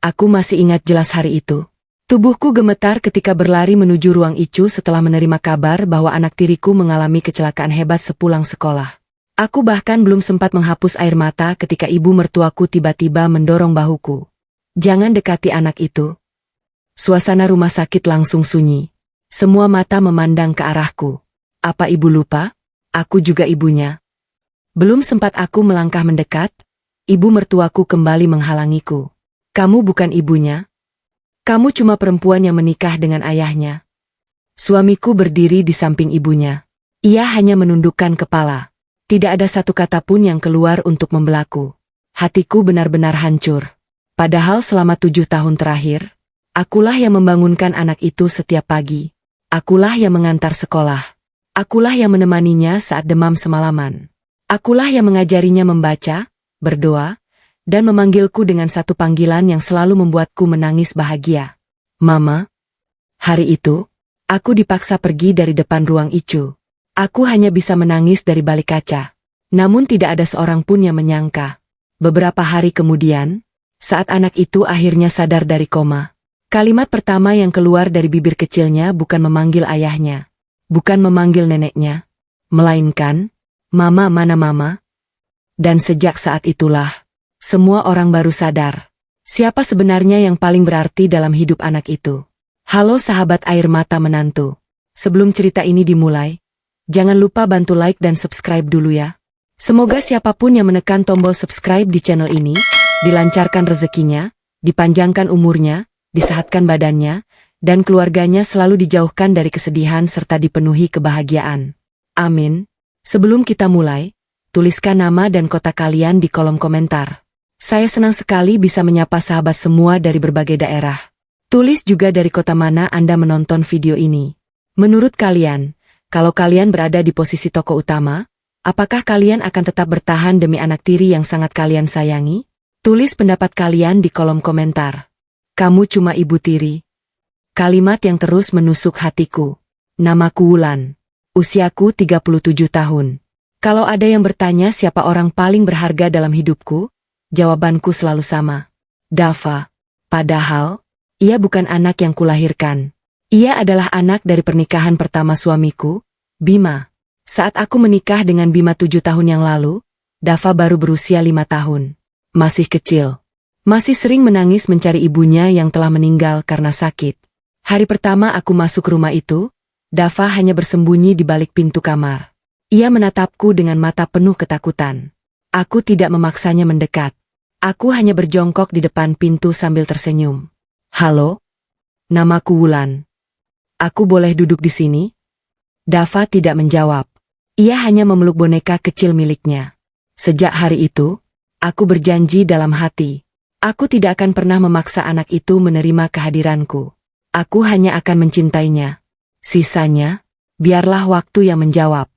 Aku masih ingat jelas hari itu. Tubuhku gemetar ketika berlari menuju ruang Icu setelah menerima kabar bahwa anak tiriku mengalami kecelakaan hebat sepulang sekolah. Aku bahkan belum sempat menghapus air mata ketika ibu mertuaku tiba-tiba mendorong bahuku. "Jangan dekati anak itu." Suasana rumah sakit langsung sunyi. Semua mata memandang ke arahku. Apa ibu lupa? Aku juga ibunya. Belum sempat aku melangkah mendekat, ibu mertuaku kembali menghalangiku. "Kamu bukan ibunya. Kamu cuma perempuan yang menikah dengan ayahnya." Suamiku berdiri di samping ibunya. Ia hanya menundukkan kepala. Tidak ada satu kata pun yang keluar untuk membelaku. Hatiku benar-benar hancur. Padahal selama 7 tahun terakhir, akulah yang membangunkan anak itu setiap pagi. Akulah yang mengantar sekolah. Akulah yang menemaninya saat demam semalaman. Akulah yang mengajarinya membaca, berdoa, dan memanggilku dengan satu panggilan yang selalu membuatku menangis bahagia. "Mama." Hari itu, aku dipaksa pergi dari depan ruang Icu. Aku hanya bisa menangis dari balik kaca. Namun tidak ada seorang pun yang menyangka. Beberapa hari kemudian, saat anak itu akhirnya sadar dari koma, kalimat pertama yang keluar dari bibir kecilnya bukan memanggil ayahnya, bukan memanggil neneknya, melainkan, "Mama, mana mama?" Dan sejak saat itulah, semua orang baru sadar, siapa sebenarnya yang paling berarti dalam hidup anak itu. Halo sahabat air mata menantu. Sebelum cerita ini dimulai, jangan lupa bantu like dan subscribe dulu ya. Semoga siapapun yang menekan tombol subscribe di channel ini, dilancarkan rezekinya, dipanjangkan umurnya, disehatkan badannya, dan keluarganya selalu dijauhkan dari kesedihan serta dipenuhi kebahagiaan. Amin. Sebelum kita mulai, tuliskan nama dan kota kalian di kolom komentar. Saya senang sekali bisa menyapa sahabat semua dari berbagai daerah. Tulis juga dari kota mana Anda menonton video ini. Menurut kalian, kalau kalian berada di posisi tokoh utama, apakah kalian akan tetap bertahan demi anak tiri yang sangat kalian sayangi? Tulis pendapat kalian di kolom komentar. Kamu cuma ibu tiri. Kalimat yang terus menusuk hatiku. Namaku Wulan. Usiaku 37 tahun. Kalau ada yang bertanya siapa orang paling berharga dalam hidupku, jawabanku selalu sama. Dava. Padahal, ia bukan anak yang kulahirkan. Ia adalah anak dari pernikahan pertama suamiku, Bima. Saat aku menikah dengan Bima 7 tahun yang lalu, Dava baru berusia 5 tahun. Masih kecil. Masih sering menangis mencari ibunya yang telah meninggal karena sakit. Hari pertama aku masuk rumah itu, Dava hanya bersembunyi di balik pintu kamar. Ia menatapku dengan mata penuh ketakutan. Aku tidak memaksanya mendekat. Aku hanya berjongkok di depan pintu sambil tersenyum. "Halo? Namaku Wulan. Aku boleh duduk di sini?" Dava tidak menjawab. Ia hanya memeluk boneka kecil miliknya. Sejak hari itu, aku berjanji dalam hati. Aku tidak akan pernah memaksa anak itu menerima kehadiranku. Aku hanya akan mencintainya. Sisanya, biarlah waktu yang menjawab.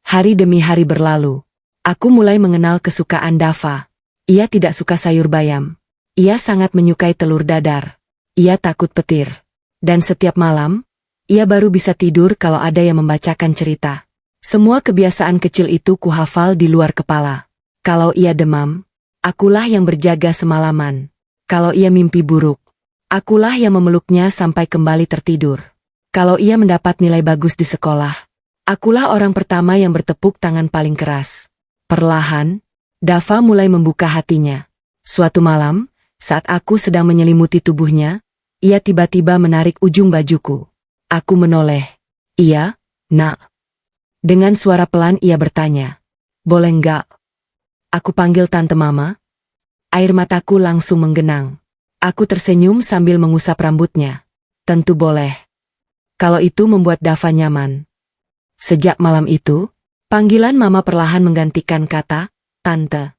Hari demi hari berlalu. Aku mulai mengenal kesukaan Dava. Ia tidak suka sayur bayam. Ia sangat menyukai telur dadar. Ia takut petir. Dan setiap malam, ia baru bisa tidur kalau ada yang membacakan cerita. Semua kebiasaan kecil itu kuhafal di luar kepala. Kalau ia demam, akulah yang berjaga semalaman. Kalau ia mimpi buruk, akulah yang memeluknya sampai kembali tertidur. Kalau ia mendapat nilai bagus di sekolah, akulah orang pertama yang bertepuk tangan paling keras. Perlahan, Dava mulai membuka hatinya. Suatu malam, saat aku sedang menyelimuti tubuhnya, ia tiba-tiba menarik ujung bajuku. Aku menoleh. "Iya, nak." Dengan suara pelan ia bertanya, "Boleh enggak aku panggil Tante Mama?" Air mataku langsung menggenang. Aku tersenyum sambil mengusap rambutnya. "Tentu boleh. Kalau itu membuat Dava nyaman." Sejak malam itu, panggilan Mama perlahan menggantikan kata Tante.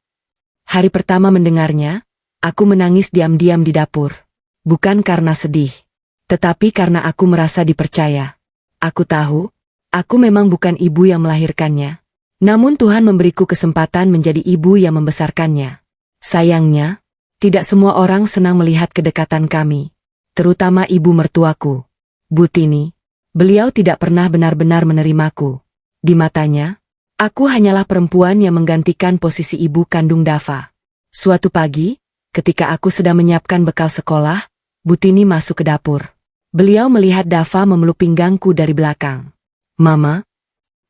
Hari pertama mendengarnya, aku menangis diam-diam di dapur. Bukan karena sedih, tetapi karena aku merasa dipercaya. Aku tahu, aku memang bukan ibu yang melahirkannya. Namun Tuhan memberiku kesempatan menjadi ibu yang membesarkannya. Sayangnya, tidak semua orang senang melihat kedekatan kami, terutama ibu mertuaku, Bu Tini. Beliau tidak pernah benar-benar menerimaku. Di matanya, aku hanyalah perempuan yang menggantikan posisi ibu kandung Dava. Suatu pagi, Ketika aku sedang menyiapkan bekal sekolah, Butini masuk ke dapur. Beliau melihat Dava memeluk pinggangku dari belakang. "Mama,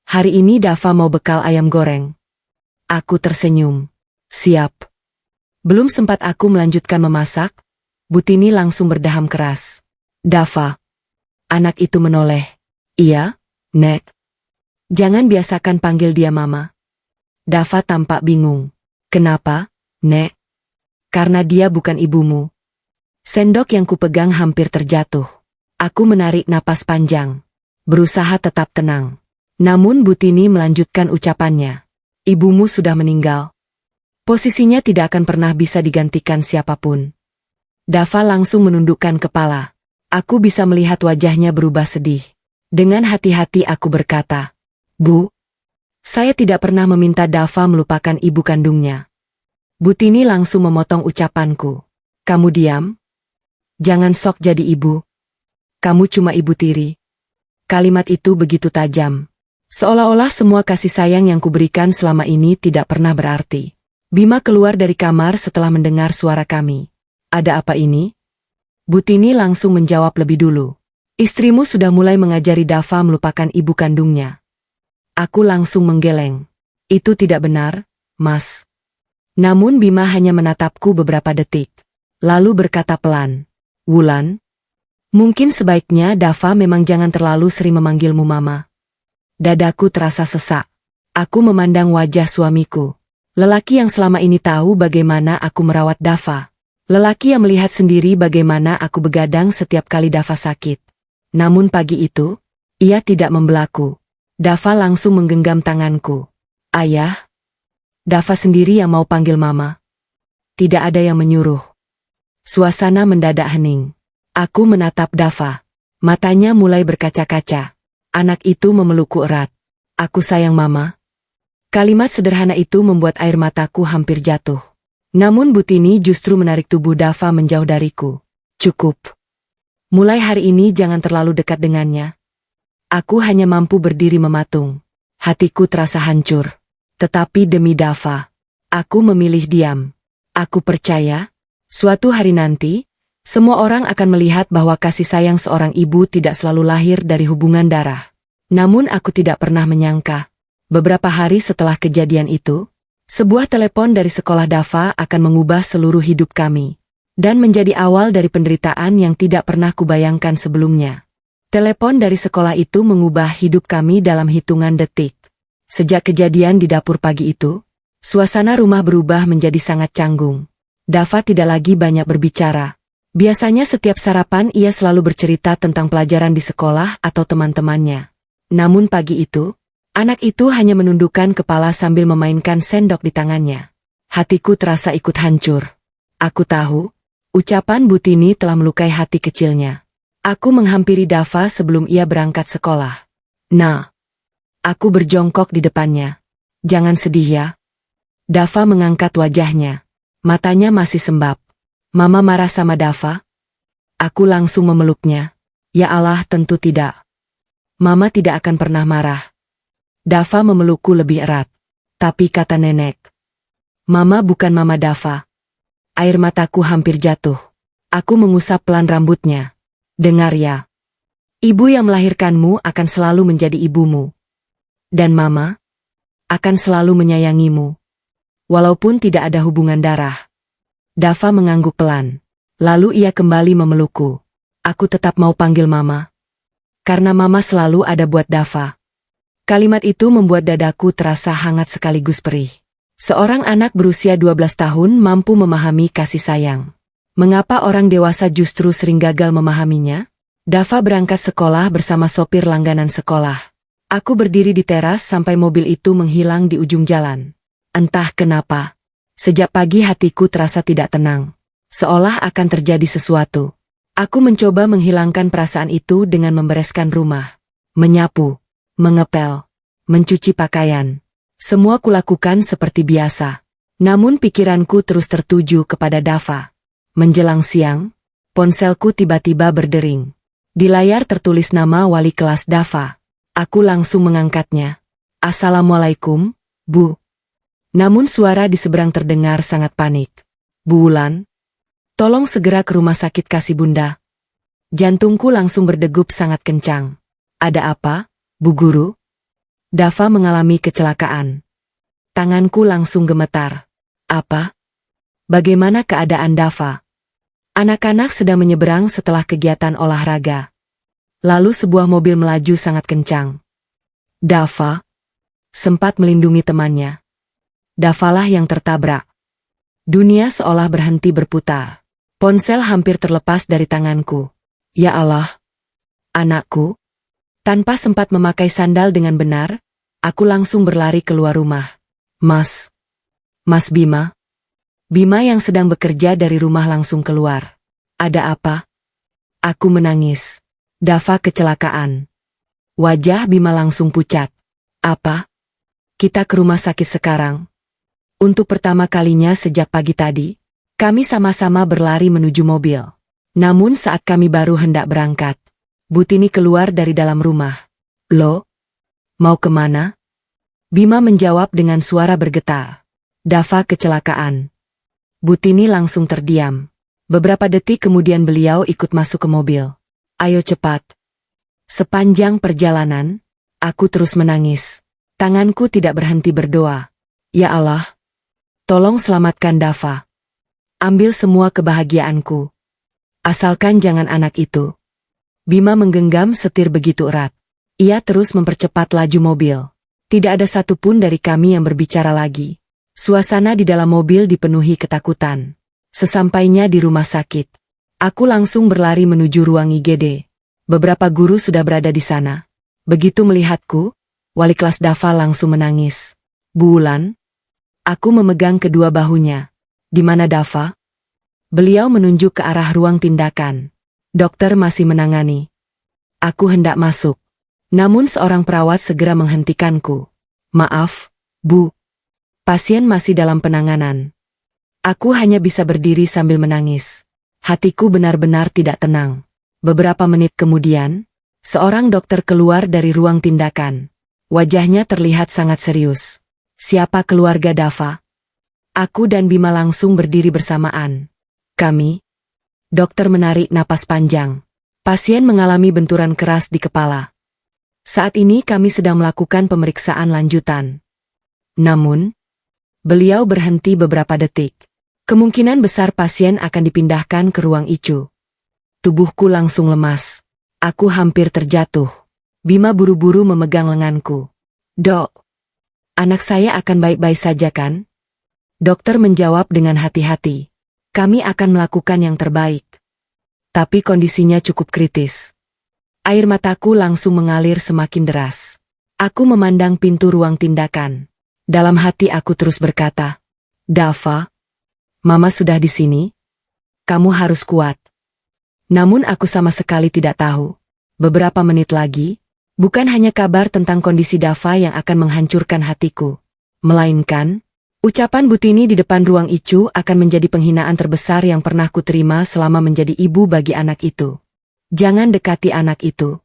hari ini Dava mau bekal ayam goreng." Aku tersenyum. "Siap." Belum sempat aku melanjutkan memasak, Butini langsung berdaham keras. "Dava." Anak itu menoleh. "Iya, Nek." "Jangan biasakan panggil dia Mama." Dava tampak bingung. "Kenapa, Nek?" "Karena dia bukan ibumu." Sendok yang kupegang hampir terjatuh. Aku menarik napas panjang, berusaha tetap tenang. Namun Butini melanjutkan ucapannya. "Ibumu sudah meninggal. Posisinya tidak akan pernah bisa digantikan siapapun." Dava langsung menundukkan kepala. Aku bisa melihat wajahnya berubah sedih. Dengan hati-hati aku berkata, "Bu, saya tidak pernah meminta Dava melupakan ibu kandungnya." Butini langsung memotong ucapanku. "Kamu diam? Jangan sok jadi ibu. Kamu cuma ibu tiri." Kalimat itu begitu tajam. Seolah-olah semua kasih sayang yang kuberikan selama ini tidak pernah berarti. Bima keluar dari kamar setelah mendengar suara kami. "Ada apa ini?" Butini langsung menjawab lebih dulu. "Istrimu sudah mulai mengajari Dava melupakan ibu kandungnya." Aku langsung menggeleng. "Itu tidak benar, Mas." Namun Bima hanya menatapku beberapa detik. Lalu berkata pelan, "Wulan, mungkin sebaiknya Dava memang jangan terlalu sering memanggilmu Mama." Dadaku terasa sesak. Aku memandang wajah suamiku. Lelaki yang selama ini tahu bagaimana aku merawat Dava. Lelaki yang melihat sendiri bagaimana aku begadang setiap kali Dava sakit. Namun pagi itu, ia tidak membelaku. Dava langsung menggenggam tanganku. "Ayah, Dava sendiri yang mau panggil Mama." Tidak ada yang menyuruh. Suasana mendadak hening. Aku menatap Dava. Matanya mulai berkaca-kaca. Anak itu memelukku erat. "Aku sayang Mama." Kalimat sederhana itu membuat air mataku hampir jatuh. Namun Butini justru menarik tubuh Dava menjauh dariku. "Cukup. Mulai hari ini jangan terlalu dekat dengannya." Aku hanya mampu berdiri mematung. Hatiku terasa hancur. Tetapi demi Dava, aku memilih diam. Aku percaya, suatu hari nanti, semua orang akan melihat bahwa kasih sayang seorang ibu tidak selalu lahir dari hubungan darah. Namun aku tidak pernah menyangka, beberapa hari setelah kejadian itu, sebuah telepon dari sekolah Dava akan mengubah seluruh hidup kami. Dan menjadi awal dari penderitaan yang tidak pernah kubayangkan sebelumnya. Telepon dari sekolah itu mengubah hidup kami dalam hitungan detik. Sejak kejadian di dapur pagi itu, suasana rumah berubah menjadi sangat canggung. Dava tidak lagi banyak berbicara. Biasanya setiap sarapan ia selalu bercerita tentang pelajaran di sekolah atau teman-temannya. Namun pagi itu, anak itu hanya menundukkan kepala sambil memainkan sendok di tangannya. Hatiku terasa ikut hancur. Aku tahu, ucapan Butini telah melukai hati kecilnya. Aku menghampiri Dava sebelum ia berangkat sekolah. "Nah." Aku berjongkok di depannya. "Jangan sedih ya." Dava mengangkat wajahnya. Matanya masih sembab. "Mama marah sama Dava?" Aku langsung memeluknya. "Ya Allah, tentu tidak. Mama tidak akan pernah marah." Dava memelukku lebih erat. "Tapi," kata nenek, "Mama bukan Mama Dava." Air mataku hampir jatuh. Aku mengusap pelan rambutnya. "Dengar ya. Ibu yang melahirkanmu akan selalu menjadi ibumu. Dan Mama akan selalu menyayangimu. Walaupun tidak ada hubungan darah." Dava mengangguk pelan. Lalu ia kembali memelukku. "Aku tetap mau panggil Mama. Karena Mama selalu ada buat Dava." Kalimat itu membuat dadaku terasa hangat sekaligus perih. Seorang anak berusia 12 tahun mampu memahami kasih sayang. Mengapa orang dewasa justru sering gagal memahaminya? Dava berangkat sekolah bersama sopir langganan sekolah. Aku berdiri di teras sampai mobil itu menghilang di ujung jalan. Entah kenapa, sejak pagi hatiku terasa tidak tenang. Seolah akan terjadi sesuatu. Aku mencoba menghilangkan perasaan itu dengan membereskan rumah. Menyapu, mengepel, mencuci pakaian. Semua kulakukan seperti biasa. Namun pikiranku terus tertuju kepada Dava. Menjelang siang, ponselku tiba-tiba berdering. Di layar tertulis nama wali kelas Dava. Aku langsung mengangkatnya. "Assalamualaikum, Bu." Namun suara di seberang terdengar sangat panik. "Bu Wulan, Tolong segera ke rumah sakit kasih bunda. Jantungku langsung berdegup sangat kencang. Ada apa, Bu Guru? Dava mengalami kecelakaan. Tanganku langsung gemetar. Apa? Bagaimana keadaan Dava? Anak-anak sedang menyeberang setelah kegiatan olahraga. Lalu sebuah mobil melaju sangat kencang. Dava sempat melindungi temannya. Davalah yang tertabrak. Dunia seolah berhenti berputar. Ponsel hampir terlepas dari tanganku. Ya Allah. Anakku. Tanpa sempat memakai sandal dengan benar, aku langsung berlari keluar rumah. Mas Bima. Bima yang sedang bekerja dari rumah langsung keluar. Ada apa? Aku menangis. Dava kecelakaan. Wajah Bima langsung pucat. Apa? Kita ke rumah sakit sekarang. Untuk pertama kalinya sejak pagi tadi, kami sama-sama berlari menuju mobil. Namun saat kami baru hendak berangkat, Butini keluar dari dalam rumah. Lo? Mau kemana? Bima menjawab dengan suara bergetar. Dava kecelakaan. Butini langsung terdiam. Beberapa detik kemudian beliau ikut masuk ke mobil. Ayo cepat. Sepanjang perjalanan, aku terus menangis. Tanganku tidak berhenti berdoa. Ya Allah, tolong selamatkan Dava. Ambil semua kebahagiaanku. Asalkan jangan anak itu. Bima menggenggam setir begitu erat. Ia terus mempercepat laju mobil. Tidak ada satupun dari kami yang berbicara lagi. Suasana di dalam mobil dipenuhi ketakutan. Sesampainya di rumah sakit, aku langsung berlari menuju ruang IGD. Beberapa guru sudah berada di sana. Begitu melihatku, wali kelas Dava langsung menangis. Bu Wulan? Aku memegang kedua bahunya. Di mana Dava? Beliau menunjuk ke arah ruang tindakan. Dokter masih menangani. Aku hendak masuk. Namun seorang perawat segera menghentikanku. Maaf, Bu. Pasien masih dalam penanganan. Aku hanya bisa berdiri sambil menangis. Hatiku benar-benar tidak tenang. Beberapa menit kemudian, seorang dokter keluar dari ruang tindakan. Wajahnya terlihat sangat serius. Siapa keluarga Dava? Aku dan Bima langsung berdiri bersamaan. Kami. Dokter menarik napas panjang. Pasien mengalami benturan keras di kepala. Saat ini kami sedang melakukan pemeriksaan lanjutan. Namun, beliau berhenti beberapa detik. Kemungkinan besar pasien akan dipindahkan ke ruang ICU. Tubuhku langsung lemas. Aku hampir terjatuh. Bima buru-buru memegang lenganku. Dok, anak saya akan baik-baik saja kan? Dokter menjawab dengan hati-hati. Kami akan melakukan yang terbaik. Tapi kondisinya cukup kritis. Air mataku langsung mengalir semakin deras. Aku memandang pintu ruang tindakan. Dalam hati aku terus berkata, Dava, Mama sudah di sini. Kamu harus kuat. Namun aku sama sekali tidak tahu. Beberapa menit lagi, bukan hanya kabar tentang kondisi Dava yang akan menghancurkan hatiku. Melainkan, ucapan Butini di depan ruang ICU akan menjadi penghinaan terbesar yang pernah kuterima selama menjadi ibu bagi anak itu. Jangan dekati anak itu.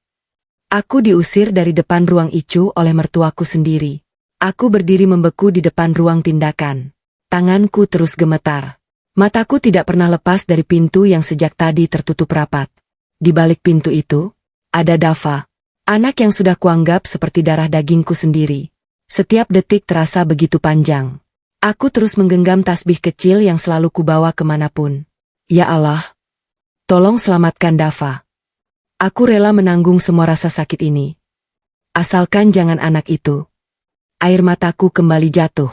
Aku diusir dari depan ruang ICU oleh mertuaku sendiri. Aku berdiri membeku di depan ruang tindakan. Tanganku terus gemetar. Mataku tidak pernah lepas dari pintu yang sejak tadi tertutup rapat. Di balik pintu itu, ada Dava, anak yang sudah kuanggap seperti darah dagingku sendiri. Setiap detik terasa begitu panjang. Aku terus menggenggam tasbih kecil yang selalu kubawa kemanapun. Ya Allah, tolong selamatkan Dava. Aku rela menanggung semua rasa sakit ini. Asalkan jangan anak itu. Air mataku kembali jatuh.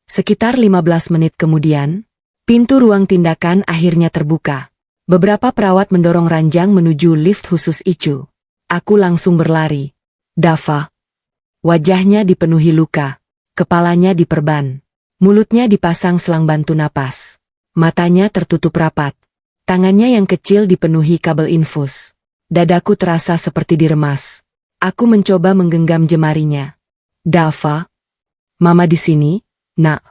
Sekitar 15 menit kemudian, pintu ruang tindakan akhirnya terbuka. Beberapa perawat mendorong ranjang menuju lift khusus ICU. Aku langsung berlari. Dava. Wajahnya dipenuhi luka. Kepalanya diperban. Mulutnya dipasang selang bantu napas. Matanya tertutup rapat. Tangannya yang kecil dipenuhi kabel infus. Dadaku terasa seperti diremas. Aku mencoba menggenggam jemarinya. Dava. Mama di sini, Nak.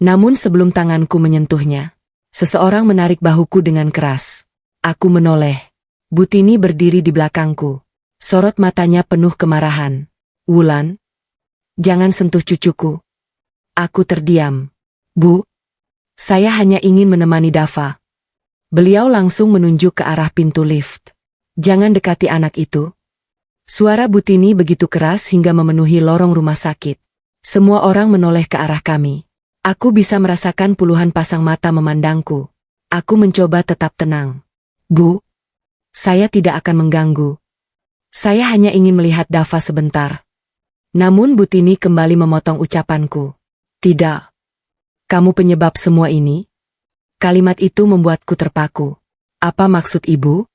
Namun sebelum tanganku menyentuhnya, seseorang menarik bahuku dengan keras. Aku menoleh. Butini berdiri di belakangku. Sorot matanya penuh kemarahan. Wulan, jangan sentuh cucuku. Aku terdiam. Bu, saya hanya ingin menemani Dava. Beliau langsung menunjuk ke arah pintu lift. Jangan dekati anak itu. Suara Butini begitu keras hingga memenuhi lorong rumah sakit. Semua orang menoleh ke arah kami. Aku bisa merasakan puluhan pasang mata memandangku. Aku mencoba tetap tenang. Bu, saya tidak akan mengganggu. Saya hanya ingin melihat Dava sebentar. Namun Butini kembali memotong ucapanku. Tidak. Kamu penyebab semua ini? Kalimat itu membuatku terpaku. Apa maksud ibu?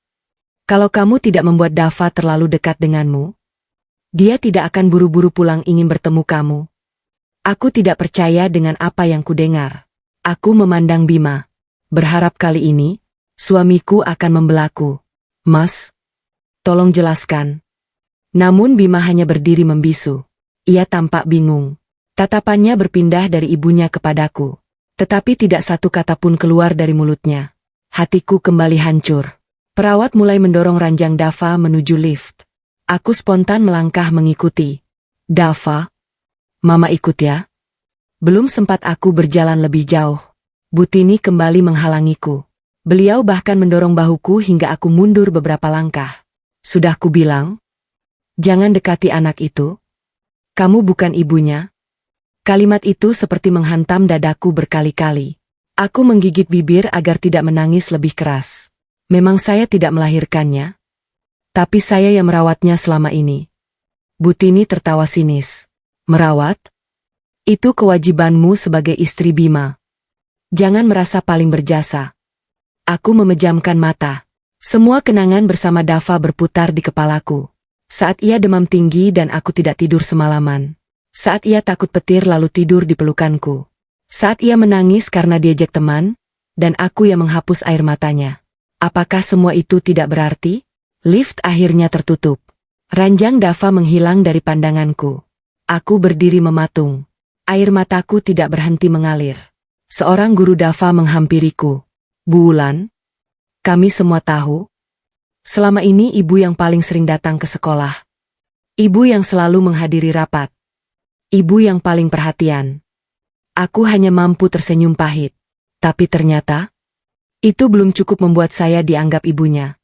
Kalau kamu tidak membuat Dava terlalu dekat denganmu, dia tidak akan buru-buru pulang ingin bertemu kamu. Aku tidak percaya dengan apa yang kudengar. Aku memandang Bima. Berharap kali ini, suamiku akan membelaku. Mas, tolong jelaskan. Namun Bima hanya berdiri membisu. Ia tampak bingung. Tatapannya berpindah dari ibunya kepadaku. Tetapi tidak satu kata pun keluar dari mulutnya. Hatiku kembali hancur. Perawat mulai mendorong ranjang Dava menuju lift. Aku spontan melangkah mengikuti. Dava, Mama ikut ya. Belum sempat aku berjalan lebih jauh. Butini kembali menghalangiku. Beliau bahkan mendorong bahuku hingga aku mundur beberapa langkah. Sudah kubilang, jangan dekati anak itu. Kamu bukan ibunya. Kalimat itu seperti menghantam dadaku berkali-kali. Aku menggigit bibir agar tidak menangis lebih keras. Memang saya tidak melahirkannya. Tapi saya yang merawatnya selama ini. Butini tertawa sinis. Merawat? Itu kewajibanmu sebagai istri Bima. Jangan merasa paling berjasa. Aku memejamkan mata. Semua kenangan bersama Dava berputar di kepalaku. Saat ia demam tinggi dan aku tidak tidur semalaman. Saat ia takut petir lalu tidur di pelukanku. Saat ia menangis karena diejek teman, dan aku yang menghapus air matanya. Apakah semua itu tidak berarti? Lift akhirnya tertutup. Ranjang Dava menghilang dari pandanganku. Aku berdiri mematung. Air mataku tidak berhenti mengalir. Seorang guru Dava menghampiriku. Bu Wulan, kami semua tahu. Selama ini ibu yang paling sering datang ke sekolah. Ibu yang selalu menghadiri rapat. Ibu yang paling perhatian. Aku hanya mampu tersenyum pahit. Tapi ternyata, itu belum cukup membuat saya dianggap ibunya.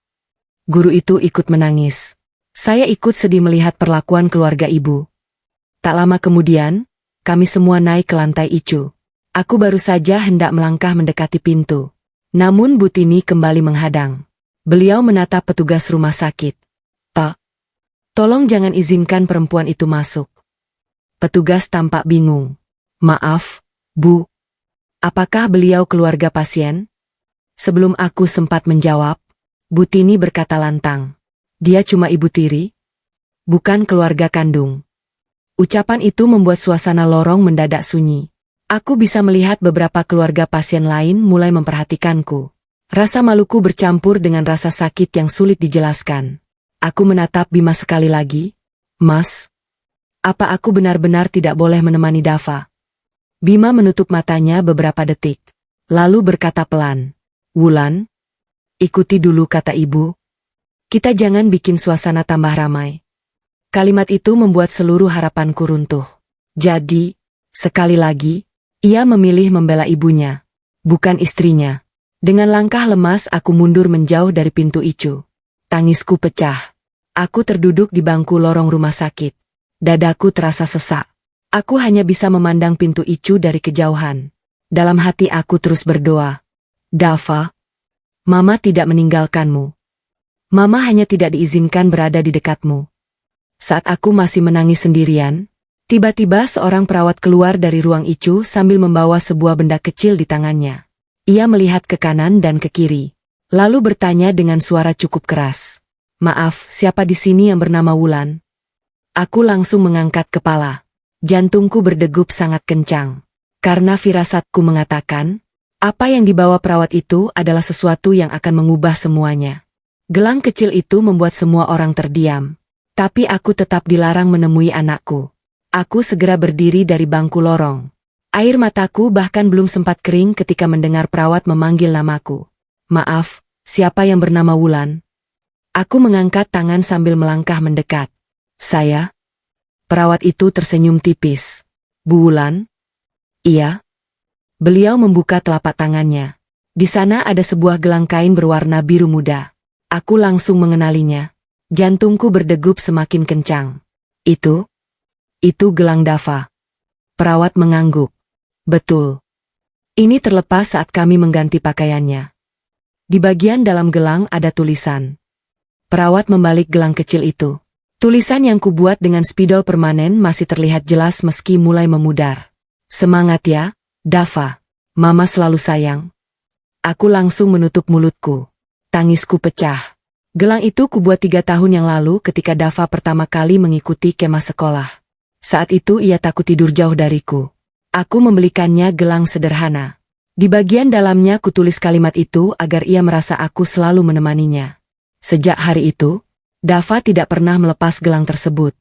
Guru itu ikut menangis. Saya ikut sedih melihat perlakuan keluarga ibu. Tak lama kemudian, kami semua naik ke lantai Icu. Aku baru saja hendak melangkah mendekati pintu. Namun Butini kembali menghadang. Beliau menatap petugas rumah sakit. Pak, tolong jangan izinkan perempuan itu masuk. Petugas tampak bingung. Maaf, Bu. Apakah beliau keluarga pasien? Sebelum aku sempat menjawab, Butini berkata lantang. Dia cuma ibu tiri, bukan keluarga kandung. Ucapan itu membuat suasana lorong mendadak sunyi. Aku bisa melihat beberapa keluarga pasien lain mulai memperhatikanku. Rasa maluku bercampur dengan rasa sakit yang sulit dijelaskan. Aku menatap Bima sekali lagi. Mas, apa aku benar-benar tidak boleh menemani Dava? Bima menutup matanya beberapa detik. Lalu berkata pelan. Wulan, ikuti dulu kata ibu. Kita jangan bikin suasana tambah ramai. Kalimat itu membuat seluruh harapanku runtuh. Jadi, sekali lagi, ia memilih membela ibunya, bukan istrinya. Dengan langkah lemas aku mundur menjauh dari pintu Icu. Tangisku pecah. Aku terduduk di bangku lorong rumah sakit. Dadaku terasa sesak. Aku hanya bisa memandang pintu Icu dari kejauhan. Dalam hati aku terus berdoa. Dava, Mama tidak meninggalkanmu. Mama hanya tidak diizinkan berada di dekatmu. Saat aku masih menangis sendirian, tiba-tiba seorang perawat keluar dari ruang Icu sambil membawa sebuah benda kecil di tangannya. Ia melihat ke kanan dan ke kiri, lalu bertanya dengan suara cukup keras. Maaf, siapa di sini yang bernama Wulan? Aku langsung mengangkat kepala. Jantungku berdegup sangat kencang. Karena firasatku mengatakan, apa yang dibawa perawat itu adalah sesuatu yang akan mengubah semuanya. Gelang kecil itu membuat semua orang terdiam. Tapi aku tetap dilarang menemui anakku. Aku segera berdiri dari bangku lorong. Air mataku bahkan belum sempat kering ketika mendengar perawat memanggil namaku. Maaf, siapa yang bernama Wulan? Aku mengangkat tangan sambil melangkah mendekat. Saya? Perawat itu tersenyum tipis. Bu Wulan? Iya. Beliau membuka telapak tangannya. Di sana ada sebuah gelang kain berwarna biru muda. Aku langsung mengenalinya. Jantungku berdegup semakin kencang. Itu gelang Dava. Perawat mengangguk. Betul. Ini terlepas saat kami mengganti pakaiannya. Di bagian dalam gelang ada tulisan. Perawat membalik gelang kecil itu. Tulisan yang kubuat dengan spidol permanen masih terlihat jelas meski mulai memudar. Semangat ya, Dava. Mama selalu sayang. Aku langsung menutup mulutku. Tangisku pecah. Gelang itu kubuat 3 tahun yang lalu ketika Dava pertama kali mengikuti kemah sekolah. Saat itu ia takut tidur jauh dariku. Aku membelikannya gelang sederhana. Di bagian dalamnya kutulis kalimat itu agar ia merasa aku selalu menemaninya. Sejak hari itu, Dava tidak pernah melepas gelang tersebut.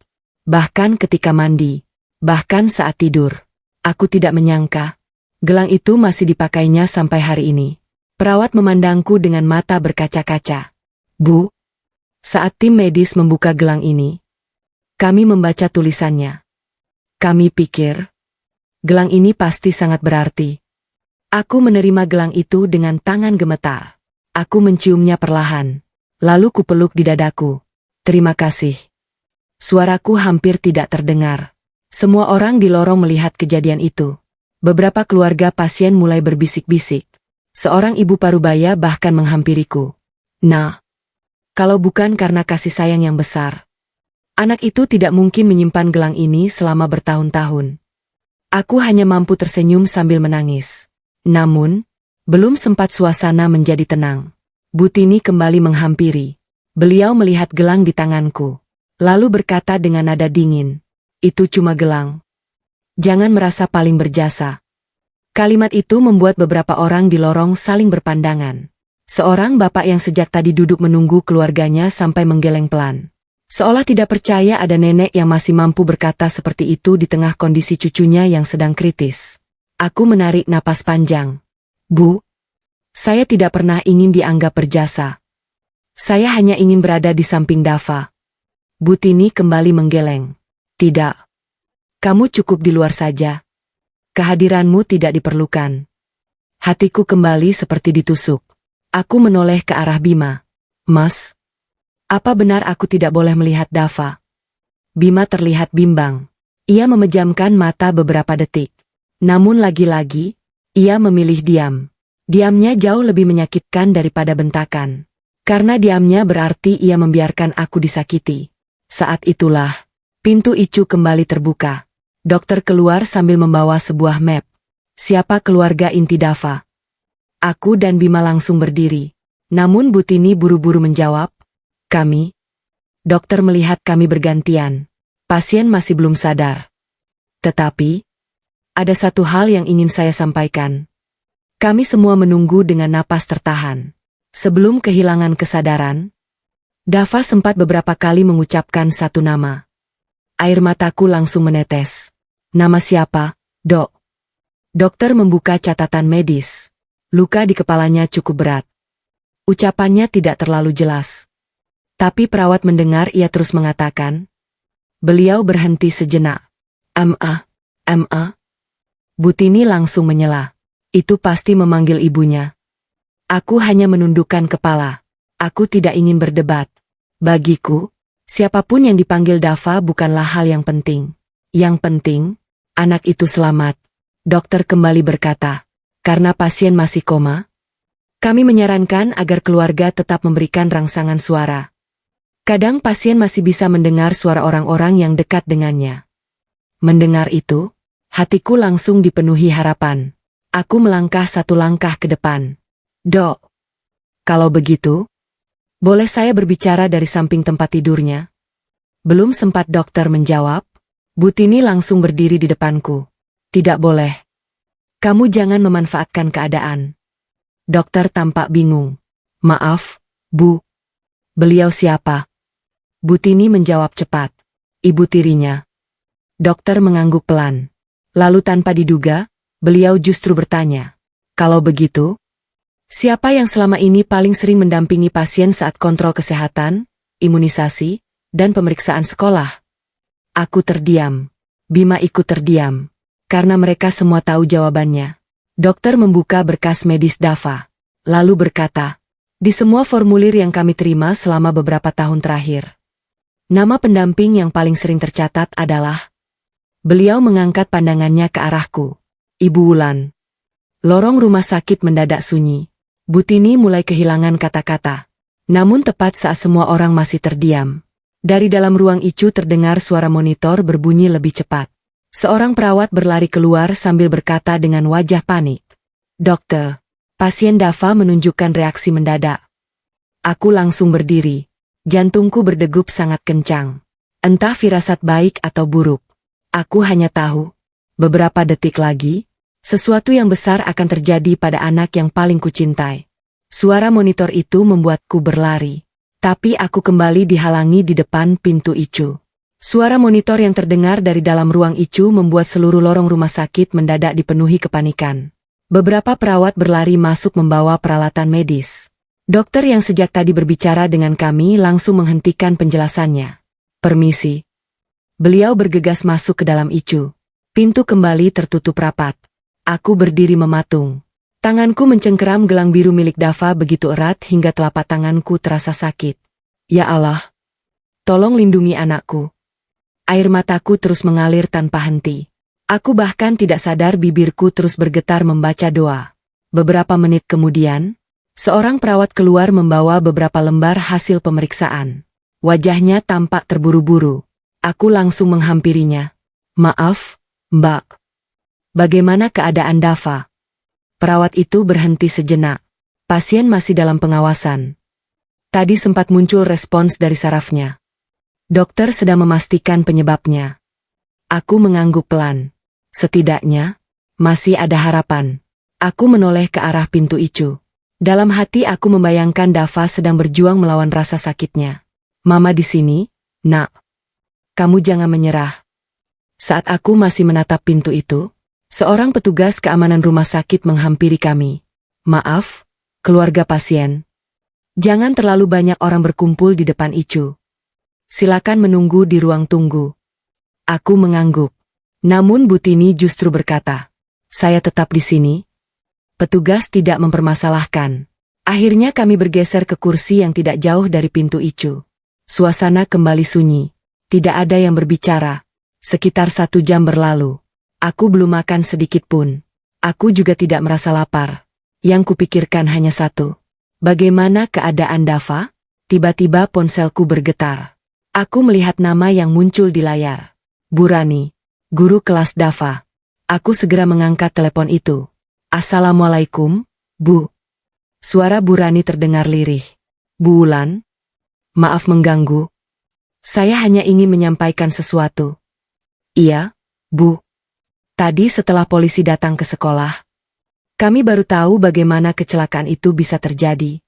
Bahkan ketika mandi, bahkan saat tidur. Aku tidak menyangka, gelang itu masih dipakainya sampai hari ini. Perawat memandangku dengan mata berkaca-kaca. Bu, saat tim medis membuka gelang ini, kami membaca tulisannya. Kami pikir, gelang ini pasti sangat berarti. Aku menerima gelang itu dengan tangan gemetar. Aku menciumnya perlahan. Lalu kupeluk di dadaku. Terima kasih. Suaraku hampir tidak terdengar. Semua orang di lorong melihat kejadian itu. Beberapa keluarga pasien mulai berbisik-bisik. Seorang ibu parubaya bahkan menghampiriku. Nah, kalau bukan karena kasih sayang yang besar, anak itu tidak mungkin menyimpan gelang ini selama bertahun-tahun. Aku hanya mampu tersenyum sambil menangis. Namun, belum sempat suasana menjadi tenang. Butini kembali menghampiri. Beliau melihat gelang di tanganku. Lalu berkata dengan nada dingin, "Itu cuma gelang. Jangan merasa paling berjasa." Kalimat itu membuat beberapa orang di lorong saling berpandangan. Seorang bapak yang sejak tadi duduk menunggu keluarganya sampai menggeleng pelan. Seolah tidak percaya ada nenek yang masih mampu berkata seperti itu di tengah kondisi cucunya yang sedang kritis. Aku menarik napas panjang. Bu, saya tidak pernah ingin dianggap berjasa. Saya hanya ingin berada di samping Dava. Butini kembali menggeleng. Tidak. Kamu cukup di luar saja. Kehadiranmu tidak diperlukan. Hatiku kembali seperti ditusuk. Aku menoleh ke arah Bima. Mas, apa benar aku tidak boleh melihat Dava? Bima terlihat bimbang. Ia memejamkan mata beberapa detik. Namun lagi-lagi, ia memilih diam. Diamnya jauh lebih menyakitkan daripada bentakan. Karena diamnya berarti ia membiarkan aku disakiti. Saat itulah, pintu Icu kembali terbuka. Dokter keluar sambil membawa sebuah map. Siapa keluarga inti Dava? Aku dan Bima langsung berdiri. Namun Butini buru-buru menjawab, kami. Dokter melihat kami bergantian. Pasien masih belum sadar. Tetapi, ada satu hal yang ingin saya sampaikan. Kami semua menunggu dengan napas tertahan. Sebelum kehilangan kesadaran, Dava sempat beberapa kali mengucapkan satu nama. Air mataku langsung menetes. Nama siapa, Dok? Dokter membuka catatan medis. Luka di kepalanya cukup berat. Ucapannya tidak terlalu jelas. Tapi perawat mendengar ia terus mengatakan. Beliau berhenti sejenak. M.A. Butini langsung menyela. Itu pasti memanggil ibunya. Aku hanya menundukkan kepala. Aku tidak ingin berdebat. Bagiku, siapapun yang dipanggil Dava bukanlah hal yang penting. Yang penting, anak itu selamat. Dokter kembali berkata. Karena pasien masih koma, kami menyarankan agar keluarga tetap memberikan rangsangan suara. Kadang pasien masih bisa mendengar suara orang-orang yang dekat dengannya. Mendengar itu, hatiku langsung dipenuhi harapan. Aku melangkah satu langkah ke depan. Dok, kalau begitu, boleh saya berbicara dari samping tempat tidurnya? Belum sempat dokter menjawab, Butini langsung berdiri di depanku. Tidak boleh. Kamu jangan memanfaatkan keadaan. Dokter tampak bingung. Maaf, Bu. Beliau siapa? Butini menjawab cepat. Ibu tirinya. Dokter mengangguk pelan. Lalu tanpa diduga, beliau justru bertanya. Kalau begitu, siapa yang selama ini paling sering mendampingi pasien saat kontrol kesehatan, imunisasi, dan pemeriksaan sekolah? Aku terdiam. Bima ikut terdiam. Karena mereka semua tahu jawabannya. Dokter membuka berkas medis Dava. Lalu berkata, "Di semua formulir yang kami terima selama beberapa tahun terakhir, nama pendamping yang paling sering tercatat adalah..." Beliau mengangkat pandangannya ke arahku. "Ibu Wulan." Lorong rumah sakit mendadak sunyi. Butini mulai kehilangan kata-kata. Namun tepat saat semua orang masih terdiam, dari dalam ruang ICU terdengar suara monitor berbunyi lebih cepat. Seorang perawat berlari keluar sambil berkata dengan wajah panik, "Dokter, pasien Dava menunjukkan reaksi mendadak." Aku langsung berdiri. Jantungku berdegup sangat kencang. Entah firasat baik atau buruk. Aku hanya tahu, beberapa detik lagi, sesuatu yang besar akan terjadi pada anak yang paling kucintai. Suara monitor itu membuatku berlari. Tapi aku kembali dihalangi di depan pintu ICU. Suara monitor yang terdengar dari dalam ruang ICU membuat seluruh lorong rumah sakit mendadak dipenuhi kepanikan. Beberapa perawat berlari masuk membawa peralatan medis. Dokter yang sejak tadi berbicara dengan kami langsung menghentikan penjelasannya. "Permisi." Beliau bergegas masuk ke dalam ICU. Pintu kembali tertutup rapat. Aku berdiri mematung. Tanganku mencengkeram gelang biru milik Dava begitu erat hingga telapak tanganku terasa sakit. Ya Allah, tolong lindungi anakku. Air mataku terus mengalir tanpa henti. Aku bahkan tidak sadar bibirku terus bergetar membaca doa. Beberapa menit kemudian, seorang perawat keluar membawa beberapa lembar hasil pemeriksaan. Wajahnya tampak terburu-buru. Aku langsung menghampirinya. "Maaf, Mbak. Bagaimana keadaan Dava?" Perawat itu berhenti sejenak. "Pasien masih dalam pengawasan." Tadi sempat muncul respons dari sarafnya. "Dokter sedang memastikan penyebabnya." Aku mengangguk pelan. Setidaknya, masih ada harapan. Aku menoleh ke arah pintu ICU. Dalam hati aku membayangkan Dava sedang berjuang melawan rasa sakitnya. "Mama di sini, Nak. Kamu jangan menyerah." Saat aku masih menatap pintu itu, seorang petugas keamanan rumah sakit menghampiri kami. "Maaf, keluarga pasien. Jangan terlalu banyak orang berkumpul di depan ICU. Silakan menunggu di ruang tunggu." Aku mengangguk. Namun Butini justru berkata, "Saya tetap di sini." Petugas tidak mempermasalahkan. Akhirnya kami bergeser ke kursi yang tidak jauh dari pintu ICU. Suasana kembali sunyi. Tidak ada yang berbicara. Sekitar 1 jam berlalu. Aku belum makan sedikit pun. Aku juga tidak merasa lapar. Yang kupikirkan hanya satu. Bagaimana keadaan Dava? Tiba-tiba ponselku bergetar. Aku melihat nama yang muncul di layar. Burani, guru kelas Dava. Aku segera mengangkat telepon itu. "Assalamualaikum, Bu." Suara Burani terdengar lirih. "Bu Wulan? Maaf mengganggu. Saya hanya ingin menyampaikan sesuatu." "Iya, Bu. Tadi setelah polisi datang ke sekolah, kami baru tahu bagaimana kecelakaan itu bisa terjadi."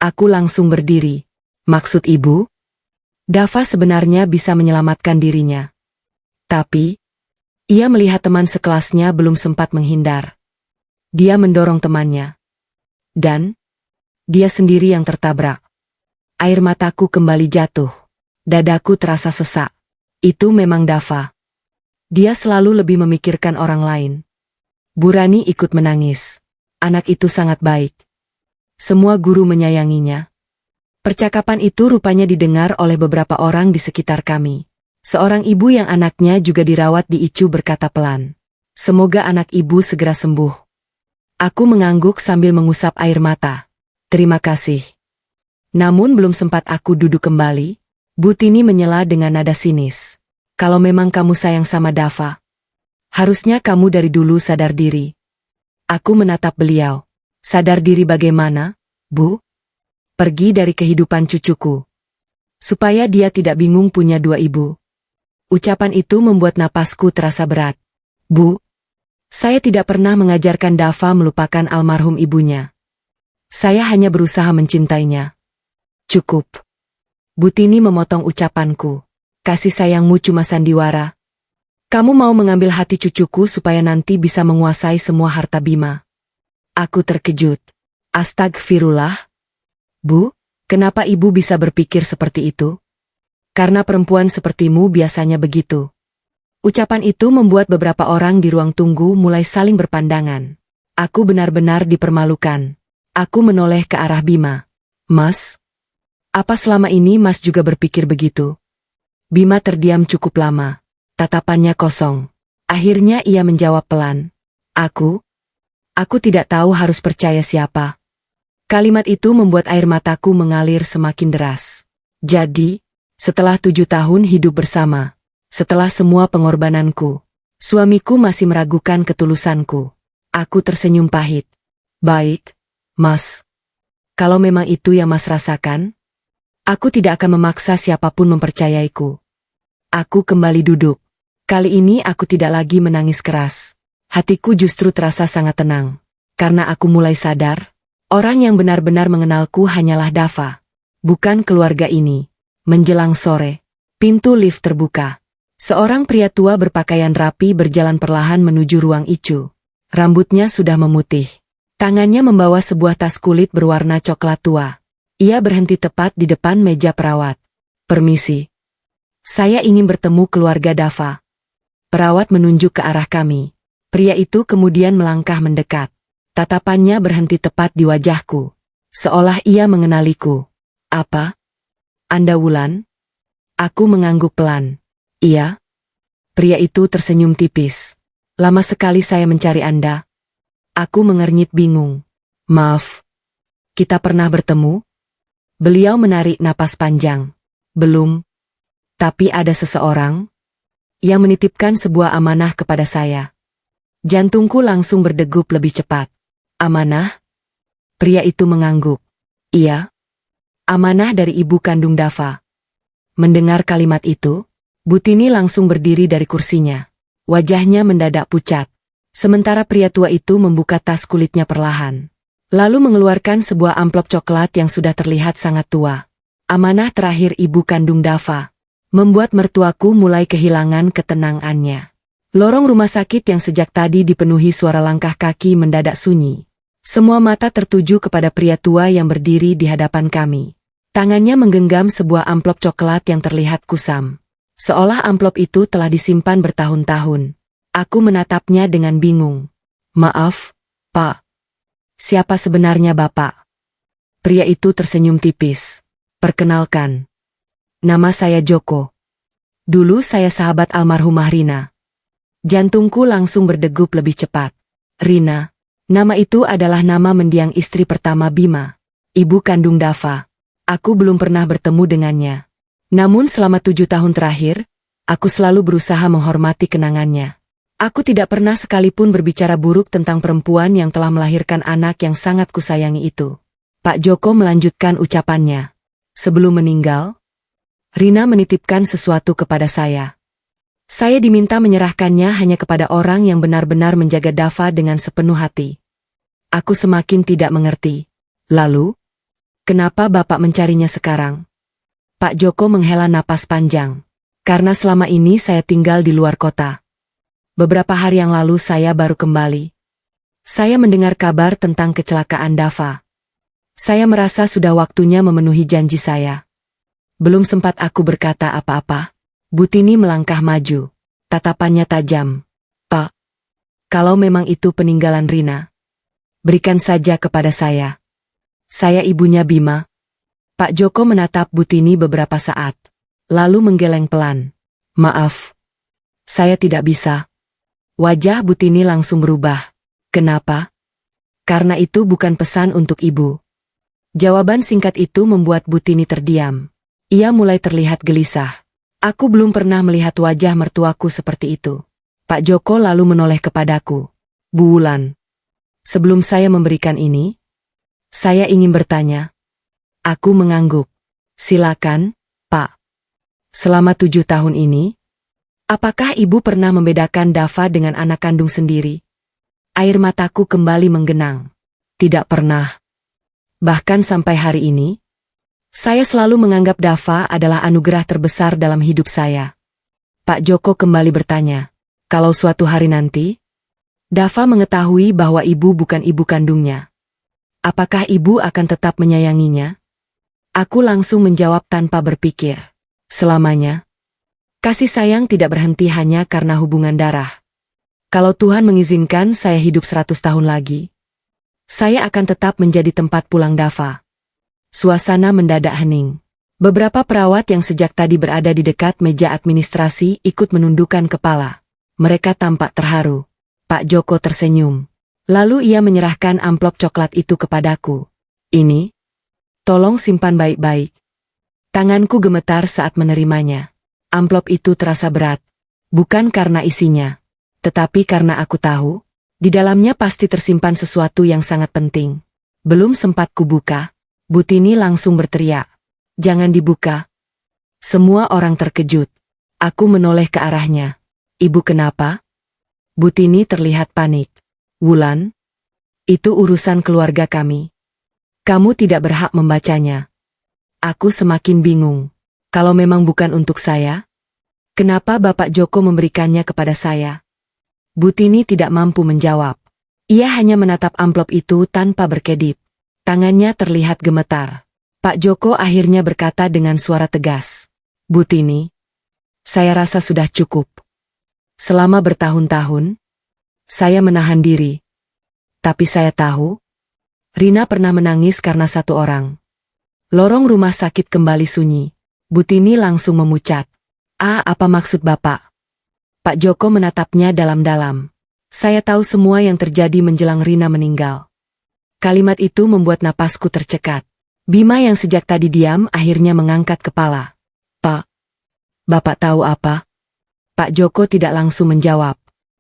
Aku langsung berdiri. "Maksud Ibu? Dava sebenarnya bisa menyelamatkan dirinya. Tapi, ia melihat teman sekelasnya belum sempat menghindar. Dia mendorong temannya. Dan, dia sendiri yang tertabrak." Air mataku kembali jatuh. Dadaku terasa sesak. Itu memang Dava. Dia selalu lebih memikirkan orang lain. Burani ikut menangis. Anak itu sangat baik. Semua guru menyayanginya. Percakapan itu rupanya didengar oleh beberapa orang di sekitar kami. Seorang ibu yang anaknya juga dirawat di ICU berkata pelan, "Semoga anak ibu segera sembuh." Aku mengangguk sambil mengusap air mata. "Terima kasih." Namun belum sempat aku duduk kembali, Butini menyela dengan nada sinis. "Kalau memang kamu sayang sama Dava, harusnya kamu dari dulu sadar diri." Aku menatap beliau. "Sadar diri bagaimana, Bu?" "Pergi dari kehidupan cucuku. Supaya dia tidak bingung punya 2 ibu." Ucapan itu membuat napasku terasa berat. "Bu, saya tidak pernah mengajarkan Dava melupakan almarhum ibunya. Saya hanya berusaha mencintainya." "Cukup." Butini memotong ucapanku. "Kasih sayangmu cuma sandiwara. Kamu mau mengambil hati cucuku supaya nanti bisa menguasai semua harta Bima." Aku terkejut. "Astagfirullah. Bu, kenapa ibu bisa berpikir seperti itu? Karena perempuan sepertimu biasanya begitu." Ucapan itu membuat beberapa orang di ruang tunggu mulai saling berpandangan. Aku benar-benar dipermalukan. Aku menoleh ke arah Bima. Mas? Apa selama ini Mas juga berpikir begitu? Bima terdiam cukup lama. Tatapannya kosong. Akhirnya ia menjawab pelan. Aku tidak tahu harus percaya siapa. Kalimat itu membuat air mataku mengalir semakin deras. Jadi, setelah 7 tahun hidup bersama, setelah semua pengorbananku, suamiku masih meragukan ketulusanku. Aku tersenyum pahit. Baik, Mas. Kalau memang itu yang Mas rasakan, aku tidak akan memaksa siapapun mempercayaiku. Aku kembali duduk. Kali ini aku tidak lagi menangis keras. Hatiku justru terasa sangat tenang. Karena aku mulai sadar, orang yang benar-benar mengenalku hanyalah Dava. Bukan keluarga ini. Menjelang sore, pintu lift terbuka. Seorang pria tua berpakaian rapi berjalan perlahan menuju ruang Icu. Rambutnya sudah memutih. Tangannya membawa sebuah tas kulit berwarna coklat tua. Ia berhenti tepat di depan meja perawat. Permisi. Saya ingin bertemu keluarga Dava. Perawat menunjuk ke arah kami. Pria itu kemudian melangkah mendekat. Tatapannya berhenti tepat di wajahku. Seolah ia mengenaliku. Apa? Anda Wulan? Aku mengangguk pelan. Iya. Pria itu tersenyum tipis. Lama sekali saya mencari Anda. Aku mengernyit bingung. Maaf. Kita pernah bertemu? Beliau menarik napas panjang. Belum. Tapi ada seseorang yang menitipkan sebuah amanah kepada saya. Jantungku langsung berdegup lebih cepat. Amanah? Pria itu mengangguk. Iya. Amanah dari ibu kandung Dava. Mendengar kalimat itu, Butini langsung berdiri dari kursinya. Wajahnya mendadak pucat. Sementara pria tua itu membuka tas kulitnya perlahan. Lalu mengeluarkan sebuah amplop coklat yang sudah terlihat sangat tua. Amanah terakhir ibu kandung Dava. Membuat mertuaku mulai kehilangan ketenangannya. Lorong rumah sakit yang sejak tadi dipenuhi suara langkah kaki mendadak sunyi. Semua mata tertuju kepada pria tua yang berdiri di hadapan kami. Tangannya menggenggam sebuah amplop coklat yang terlihat kusam. Seolah amplop itu telah disimpan bertahun-tahun. Aku menatapnya dengan bingung. Maaf, Pak. Siapa sebenarnya Bapak? Pria itu tersenyum tipis. Perkenalkan. Nama saya Joko. Dulu saya sahabat almarhumah Rina. Jantungku langsung berdegup lebih cepat. Rina. Nama itu adalah nama mendiang istri pertama Bima. Ibu kandung Dava. Aku belum pernah bertemu dengannya. Namun selama 7 tahun terakhir, aku selalu berusaha menghormati kenangannya. Aku tidak pernah sekalipun berbicara buruk tentang perempuan yang telah melahirkan anak yang sangat kusayangi itu. Pak Joko melanjutkan ucapannya. Sebelum meninggal, Rina menitipkan sesuatu kepada saya. Saya diminta menyerahkannya hanya kepada orang yang benar-benar menjaga Dava dengan sepenuh hati. Aku semakin tidak mengerti. Lalu, kenapa Bapak mencarinya sekarang? Pak Joko menghela napas panjang. Karena selama ini saya tinggal di luar kota. Beberapa hari yang lalu saya baru kembali. Saya mendengar kabar tentang kecelakaan Dava. Saya merasa sudah waktunya memenuhi janji saya. Belum sempat aku berkata apa-apa. Butini melangkah maju. Tatapannya tajam. Pak, kalau memang itu peninggalan Rina, berikan saja kepada saya. Saya ibunya Bima. Pak Joko menatap Butini beberapa saat. Lalu menggeleng pelan. Maaf. Saya tidak bisa. Wajah Butini langsung berubah. Kenapa? Karena itu bukan pesan untuk ibu. Jawaban singkat itu membuat Butini terdiam. Ia mulai terlihat gelisah. Aku belum pernah melihat wajah mertuaku seperti itu. Pak Joko lalu menoleh kepadaku. Bu Wulan. Sebelum saya memberikan ini, saya ingin bertanya. Aku mengangguk. Silakan, Pak. Selama 7 tahun ini, apakah ibu pernah membedakan Dava dengan anak kandung sendiri? Air mataku kembali menggenang. Tidak pernah. Bahkan sampai hari ini, saya selalu menganggap Dava adalah anugerah terbesar dalam hidup saya. Pak Joko kembali bertanya, kalau suatu hari nanti, Dava mengetahui bahwa ibu bukan ibu kandungnya, apakah ibu akan tetap menyayanginya? Aku langsung menjawab tanpa berpikir. Selamanya. Kasih sayang tidak berhenti hanya karena hubungan darah. Kalau Tuhan mengizinkan saya hidup 100 tahun lagi, Saya akan tetap menjadi tempat pulang Dava. Suasana mendadak hening. Beberapa perawat yang sejak tadi berada di dekat meja administrasi ikut menundukkan kepala. Mereka tampak terharu. Pak Joko tersenyum. Lalu ia menyerahkan amplop coklat itu kepadaku. Ini, tolong simpan baik-baik. Tanganku gemetar saat menerimanya. Amplop itu terasa berat. Bukan karena isinya, tetapi karena aku tahu, di dalamnya pasti tersimpan sesuatu yang sangat penting. Belum sempat kubuka, Butini langsung berteriak. Jangan dibuka. Semua orang terkejut. Aku menoleh ke arahnya. Ibu kenapa? Butini terlihat panik. Wulan, itu urusan keluarga kami. Kamu tidak berhak membacanya. Aku semakin bingung. Kalau memang bukan untuk saya, kenapa Bapak Joko memberikannya kepada saya? Butini tidak mampu menjawab. Ia hanya menatap amplop itu tanpa berkedip. Tangannya terlihat gemetar. Pak Joko akhirnya berkata dengan suara tegas. Butini, saya rasa sudah cukup. Selama bertahun-tahun, saya menahan diri. Tapi saya tahu, Rina pernah menangis karena satu orang. Lorong rumah sakit kembali sunyi. Butini langsung memucat. Apa maksud Bapak? Pak Joko menatapnya dalam-dalam. Saya tahu semua yang terjadi menjelang Rina meninggal. Kalimat itu membuat napasku tercekat. Bima yang sejak tadi diam akhirnya mengangkat kepala. Pak, Bapak tahu apa? Pak Joko tidak langsung menjawab.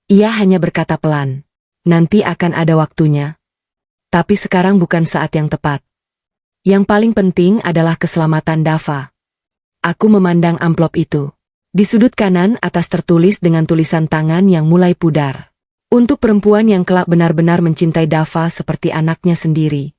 Ia hanya berkata pelan. Nanti akan ada waktunya. Tapi sekarang bukan saat yang tepat. Yang paling penting adalah keselamatan Dava. Aku memandang amplop itu. Di sudut kanan atas tertulis dengan tulisan tangan yang mulai pudar. Untuk perempuan yang kelak benar-benar mencintai Dava seperti anaknya sendiri.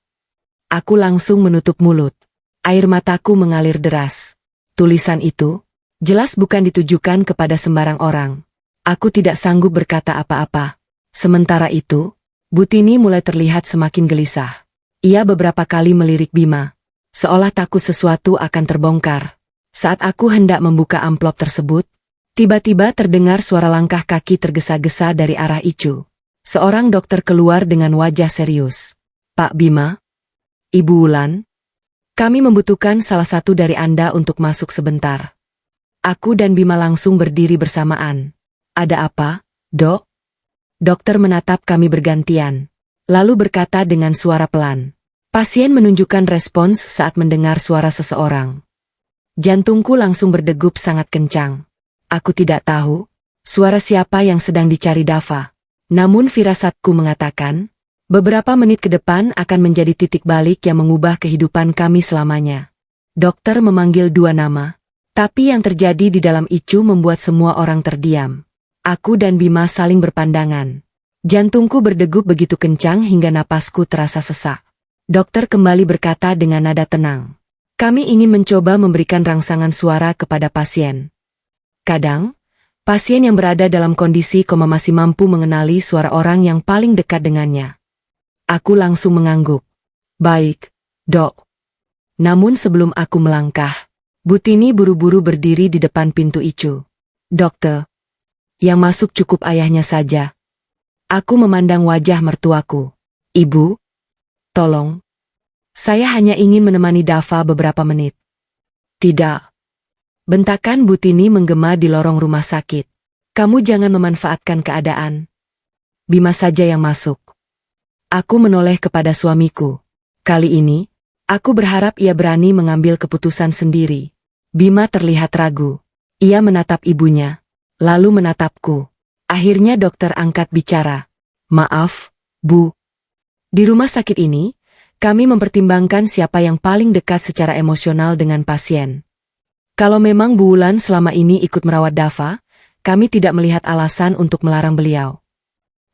Aku langsung menutup mulut. Air mataku mengalir deras. Tulisan itu, jelas bukan ditujukan kepada sembarang orang. Aku tidak sanggup berkata apa-apa. Sementara itu, Butini mulai terlihat semakin gelisah. Ia beberapa kali melirik Bima. Seolah takut sesuatu akan terbongkar. Saat aku hendak membuka amplop tersebut, tiba-tiba terdengar suara langkah kaki tergesa-gesa dari arah Icu. Seorang dokter keluar dengan wajah serius. Pak Bima? Ibu Wulan, kami membutuhkan salah satu dari Anda untuk masuk sebentar. Aku dan Bima langsung berdiri bersamaan. Ada apa, Dok? Dokter menatap kami bergantian, lalu berkata dengan suara pelan. Pasien menunjukkan respons saat mendengar suara seseorang. Jantungku langsung berdegup sangat kencang. Aku tidak tahu, suara siapa yang sedang dicari Dava. Namun firasatku mengatakan, beberapa menit ke depan akan menjadi titik balik yang mengubah kehidupan kami selamanya. Dokter memanggil dua nama, tapi yang terjadi di dalam Icu membuat semua orang terdiam. Aku dan Bima saling berpandangan. Jantungku berdegup begitu kencang hingga napasku terasa sesak. Dokter kembali berkata dengan nada tenang. Kami ingin mencoba memberikan rangsangan suara kepada pasien. Kadang, pasien yang berada dalam kondisi koma masih mampu mengenali suara orang yang paling dekat dengannya. Aku langsung mengangguk. Baik, Dok. Namun sebelum aku melangkah, Butini buru-buru berdiri di depan pintu Icu. Dokter, yang masuk cukup ayahnya saja. Aku memandang wajah mertuaku. Ibu, tolong. Saya hanya ingin menemani Dava beberapa menit. Tidak. Bentakan Butini menggema di lorong rumah sakit. Kamu jangan memanfaatkan keadaan. Bima saja yang masuk. Aku menoleh kepada suamiku. Kali ini, aku berharap ia berani mengambil keputusan sendiri. Bima terlihat ragu. Ia menatap ibunya, lalu menatapku. Akhirnya dokter angkat bicara. Maaf, Bu. Di rumah sakit ini, kami mempertimbangkan siapa yang paling dekat secara emosional dengan pasien. Kalau memang Bu Wulan selama ini ikut merawat Dava, kami tidak melihat alasan untuk melarang beliau.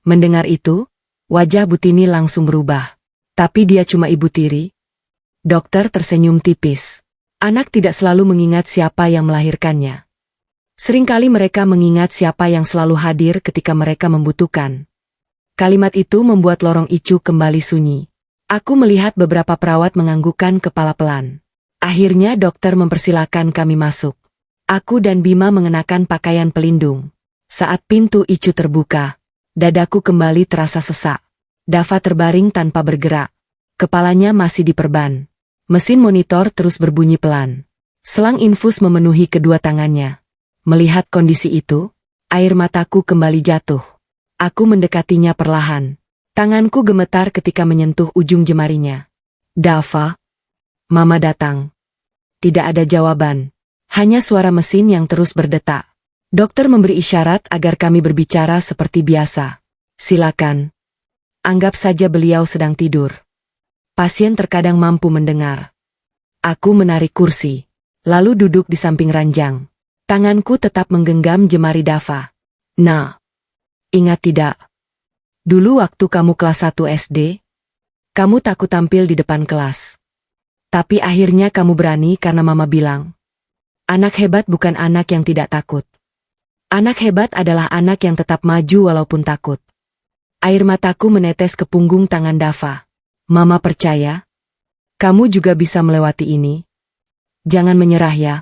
Mendengar itu, wajah Butini langsung berubah. Tapi dia cuma ibu tiri. Dokter tersenyum tipis. Anak tidak selalu mengingat siapa yang melahirkannya. Seringkali mereka mengingat siapa yang selalu hadir ketika mereka membutuhkan. Kalimat itu membuat lorong Icu kembali sunyi. Aku melihat beberapa perawat menganggukkan kepala pelan. Akhirnya dokter mempersilakan kami masuk. Aku dan Bima mengenakan pakaian pelindung. Saat pintu Icu terbuka, dadaku kembali terasa sesak. Dava terbaring tanpa bergerak. Kepalanya masih diperban. Mesin monitor terus berbunyi pelan. Selang infus memenuhi kedua tangannya. Melihat kondisi itu, air mataku kembali jatuh. Aku mendekatinya perlahan. Tanganku gemetar ketika menyentuh ujung jemarinya. Dava, Mama datang. Tidak ada jawaban. Hanya suara mesin yang terus berdetak. Dokter memberi isyarat agar kami berbicara seperti biasa. Silakan. Anggap saja beliau sedang tidur. Pasien terkadang mampu mendengar. Aku menarik kursi, lalu duduk di samping ranjang. Tanganku tetap menggenggam jemari Dava. Nah, ingat tidak? Dulu waktu kamu kelas 1 SD, kamu takut tampil di depan kelas. Tapi akhirnya kamu berani karena Mama bilang, anak hebat bukan anak yang tidak takut. Anak hebat adalah anak yang tetap maju walaupun takut. Air mataku menetes ke punggung tangan Dava. Mama percaya, kamu juga bisa melewati ini. Jangan menyerah ya.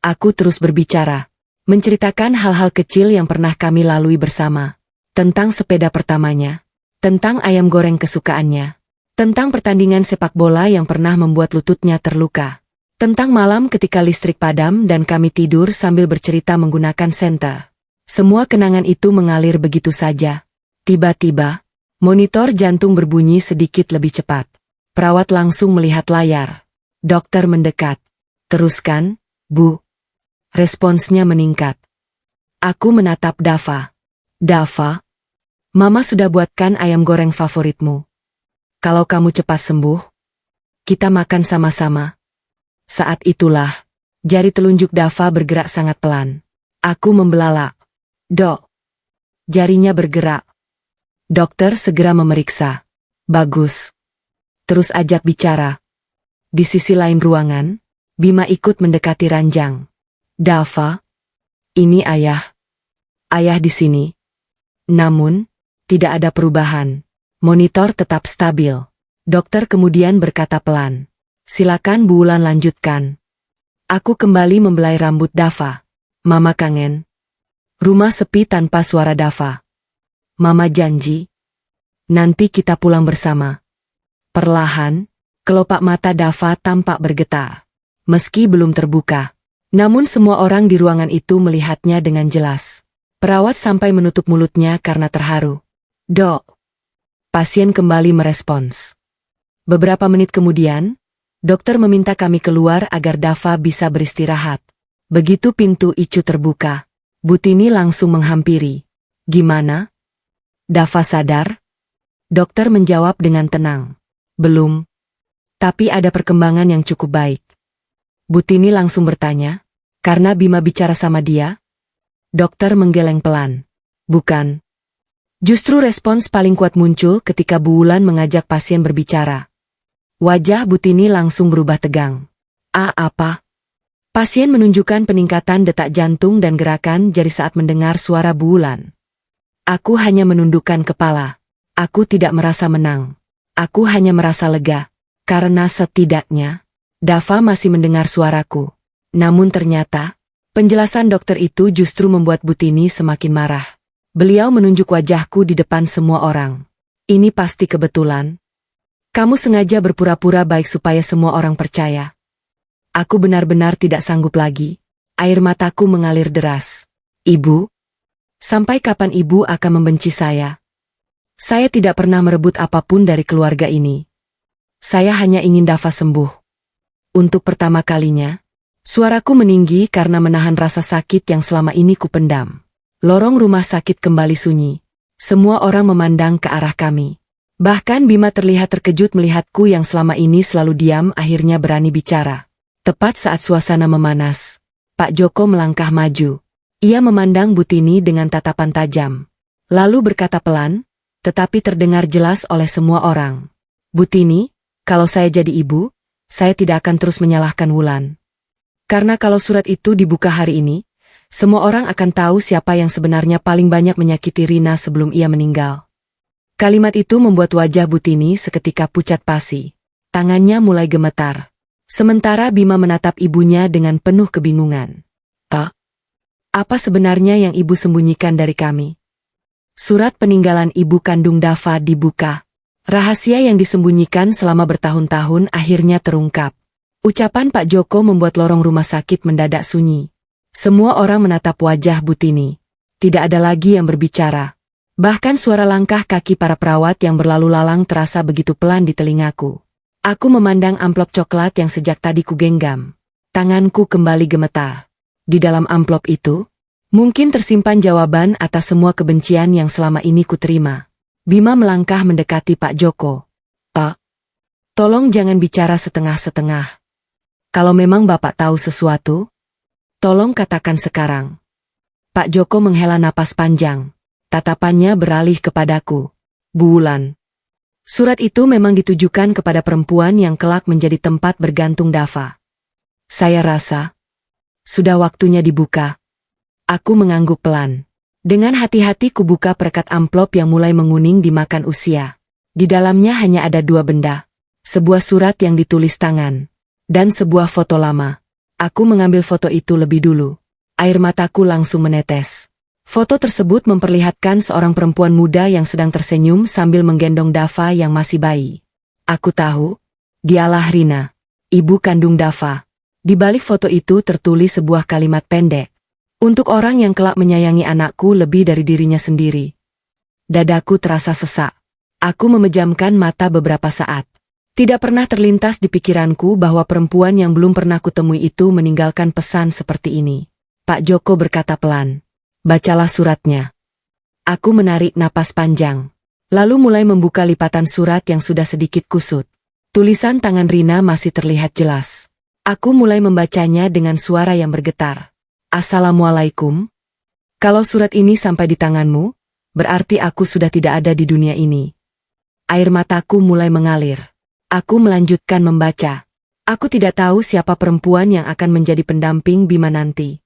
Aku terus berbicara, menceritakan hal-hal kecil yang pernah kami lalui bersama. Tentang sepeda pertamanya, tentang ayam goreng kesukaannya, tentang pertandingan sepak bola yang pernah membuat lututnya terluka. Tentang malam ketika listrik padam dan kami tidur sambil bercerita menggunakan senter. Semua kenangan itu mengalir begitu saja. Tiba-tiba, monitor jantung berbunyi sedikit lebih cepat. Perawat langsung melihat layar. Dokter mendekat. Teruskan, Bu. Responsnya meningkat. Aku menatap Dava. Dava, Mama sudah buatkan ayam goreng favoritmu. Kalau kamu cepat sembuh, kita makan sama-sama. Saat itulah, jari telunjuk Dava bergerak sangat pelan. Aku membelalak. Dok. Jarinya bergerak. Dokter segera memeriksa. Bagus. Terus ajak bicara. Di sisi lain ruangan, Bima ikut mendekati ranjang. Dava, ini ayah. Ayah di sini. Namun, tidak ada perubahan. Monitor tetap stabil. Dokter kemudian berkata pelan. Silakan Bu Wulan lanjutkan. Aku kembali membelai rambut Dava. Mama kangen. Rumah sepi tanpa suara Dava. Mama janji. Nanti kita pulang bersama. Perlahan, kelopak mata Dava tampak bergetar. Meski belum terbuka. Namun semua orang di ruangan itu melihatnya dengan jelas. Perawat sampai menutup mulutnya karena terharu. Dok. Pasien kembali merespons. Beberapa menit kemudian, dokter meminta kami keluar agar Dava bisa beristirahat. Begitu pintu ICU terbuka, Butini langsung menghampiri. Gimana? Dava sadar? Dokter menjawab dengan tenang. Belum. Tapi ada perkembangan yang cukup baik. Butini langsung bertanya, karena Bima bicara sama dia? Dokter menggeleng pelan. Bukan. Justru respons paling kuat muncul ketika Bu Wulan mengajak pasien berbicara. Wajah Butini langsung berubah tegang. Apa? Pasien menunjukkan peningkatan detak jantung dan gerakan jari saat mendengar suara Bu Wulan. Aku hanya menundukkan kepala. Aku tidak merasa menang. Aku hanya merasa lega. Karena setidaknya, Dava masih mendengar suaraku. Namun ternyata, penjelasan dokter itu justru membuat Butini semakin marah. Beliau menunjuk wajahku di depan semua orang. Ini pasti kebetulan. Kamu sengaja berpura-pura baik supaya semua orang percaya. Aku benar-benar tidak sanggup lagi. Air mataku mengalir deras. Ibu? Sampai kapan ibu akan membenci saya? Saya tidak pernah merebut apapun dari keluarga ini. Saya hanya ingin Dava sembuh. Untuk pertama kalinya, suaraku meninggi karena menahan rasa sakit yang selama ini kupendam. Lorong rumah sakit kembali sunyi. Semua orang memandang ke arah kami. Bahkan Bima terlihat terkejut melihatku yang selama ini selalu diam akhirnya berani bicara. Tepat saat suasana memanas, Pak Joko melangkah maju. Ia memandang Butini dengan tatapan tajam. Lalu berkata pelan, tetapi terdengar jelas oleh semua orang. Butini, kalau saya jadi ibu, saya tidak akan terus menyalahkan Wulan. Karena kalau surat itu dibuka hari ini, semua orang akan tahu siapa yang sebenarnya paling banyak menyakiti Rina sebelum ia meninggal. Kalimat itu membuat wajah Butini seketika pucat pasi. Tangannya mulai gemetar. Sementara Bima menatap ibunya dengan penuh kebingungan. Apa sebenarnya yang ibu sembunyikan dari kami? Surat peninggalan ibu kandung Dava dibuka. Rahasia yang disembunyikan selama bertahun-tahun akhirnya terungkap. Ucapan Pak Joko membuat lorong rumah sakit mendadak sunyi. Semua orang menatap wajah Butini. Tidak ada lagi yang berbicara. Bahkan suara langkah kaki para perawat yang berlalu lalang terasa begitu pelan di telingaku. Aku memandang amplop coklat yang sejak tadi kugenggam. Tanganku kembali gemetar. Di dalam amplop itu, mungkin tersimpan jawaban atas semua kebencian yang selama ini kuterima. Bima melangkah mendekati Pak Joko. "Pak, tolong jangan bicara setengah-setengah. Kalau memang Bapak tahu sesuatu, tolong katakan sekarang." Pak Joko menghela napas panjang. Tatapannya beralih kepadaku. "Bu Wulan, surat itu memang ditujukan kepada perempuan yang kelak menjadi tempat bergantung Dava. Saya rasa sudah waktunya dibuka." Aku mengangguk pelan. Dengan hati-hati kubuka perekat amplop yang mulai menguning dimakan usia. Di dalamnya hanya ada dua benda. Sebuah surat yang ditulis tangan. Dan sebuah foto lama. Aku mengambil foto itu lebih dulu. Air mataku langsung menetes. Foto tersebut memperlihatkan seorang perempuan muda yang sedang tersenyum sambil menggendong Dava yang masih bayi. Aku tahu, dialah Rina, ibu kandung Dava. Di balik foto itu tertulis sebuah kalimat pendek. Untuk orang yang kelak menyayangi anakku lebih dari dirinya sendiri. Dadaku terasa sesak. Aku memejamkan mata beberapa saat. Tidak pernah terlintas di pikiranku bahwa perempuan yang belum pernah kutemui itu meninggalkan pesan seperti ini. Pak Joko berkata pelan, "Bacalah suratnya." Aku menarik napas panjang. Lalu mulai membuka lipatan surat yang sudah sedikit kusut. Tulisan tangan Rina masih terlihat jelas. Aku mulai membacanya dengan suara yang bergetar. "Assalamualaikum. Kalau surat ini sampai di tanganmu, berarti aku sudah tidak ada di dunia ini." Air mataku mulai mengalir. Aku melanjutkan membaca. Aku tidak tahu siapa perempuan yang akan menjadi pendamping Bima nanti.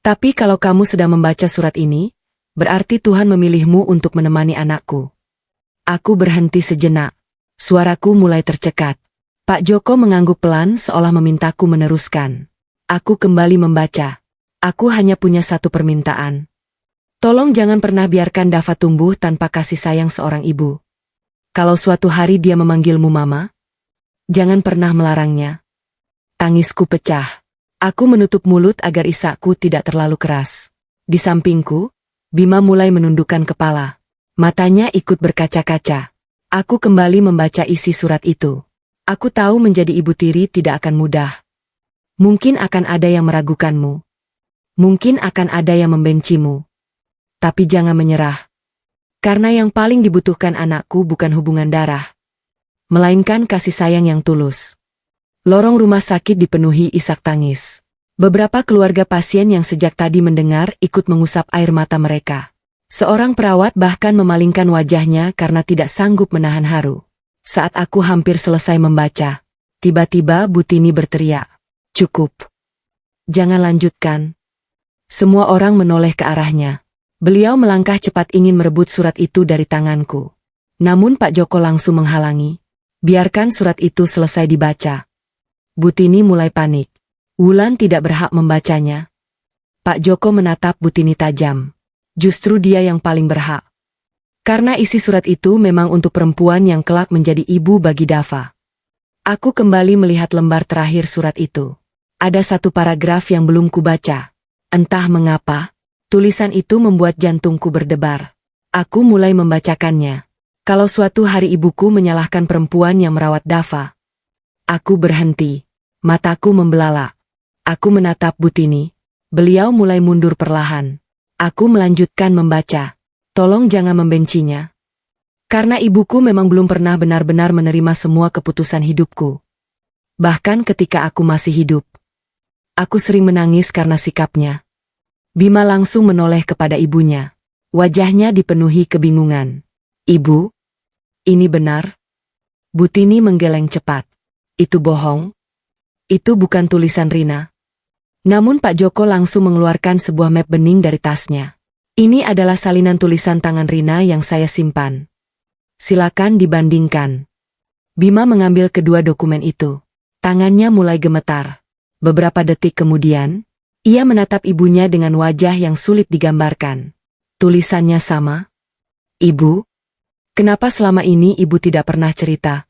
Tapi kalau kamu sedang membaca surat ini, berarti Tuhan memilihmu untuk menemani anakku. Aku berhenti sejenak. Suaraku mulai tercekat. Pak Joko mengangguk pelan seolah memintaku meneruskan. Aku kembali membaca. "Aku hanya punya satu permintaan. Tolong jangan pernah biarkan Dava tumbuh tanpa kasih sayang seorang ibu. Kalau suatu hari dia memanggilmu mama, jangan pernah melarangnya." Tangisku pecah. Aku menutup mulut agar isakku tidak terlalu keras. Di sampingku, Bima mulai menundukkan kepala. Matanya ikut berkaca-kaca. Aku kembali membaca isi surat itu. Aku tahu menjadi ibu tiri tidak akan mudah. Mungkin akan ada yang meragukanmu. Mungkin akan ada yang membencimu. Tapi jangan menyerah. Karena yang paling dibutuhkan anakku bukan hubungan darah, melainkan kasih sayang yang tulus. Lorong rumah sakit dipenuhi isak tangis. Beberapa keluarga pasien yang sejak tadi mendengar ikut mengusap air mata mereka. Seorang perawat bahkan memalingkan wajahnya karena tidak sanggup menahan haru. Saat aku hampir selesai membaca, tiba-tiba Butini berteriak, "Cukup. Jangan lanjutkan." Semua orang menoleh ke arahnya. Beliau melangkah cepat ingin merebut surat itu dari tanganku. Namun Pak Joko langsung menghalangi. "Biarkan surat itu selesai dibaca." Butini mulai panik. Wulan tidak berhak membacanya. Pak Joko menatap Butini tajam. Justru dia yang paling berhak. Karena isi surat itu memang untuk perempuan yang kelak menjadi ibu bagi Dava. Aku kembali melihat lembar terakhir surat itu. Ada satu paragraf yang belum kubaca. Entah mengapa, tulisan itu membuat jantungku berdebar. Aku mulai membacakannya. Kalau suatu hari ibuku menyalahkan perempuan yang merawat Dava. Aku berhenti. Mataku membelalak. Aku menatap Butini. Beliau mulai mundur perlahan. Aku melanjutkan membaca. "Tolong jangan membencinya. Karena ibuku memang belum pernah benar-benar menerima semua keputusan hidupku. Bahkan ketika aku masih hidup. Aku sering menangis karena sikapnya." Bima langsung menoleh kepada ibunya. Wajahnya dipenuhi kebingungan. "Ibu, ini benar?" Butini menggeleng cepat. "Itu bohong. Itu bukan tulisan Rina." Namun Pak Joko langsung mengeluarkan sebuah map bening dari tasnya. "Ini adalah salinan tulisan tangan Rina yang saya simpan. Silakan dibandingkan." Bima mengambil kedua dokumen itu. Tangannya mulai gemetar. Beberapa detik kemudian, ia menatap ibunya dengan wajah yang sulit digambarkan. Tulisannya sama. Ibu, kenapa selama ini ibu tidak pernah cerita?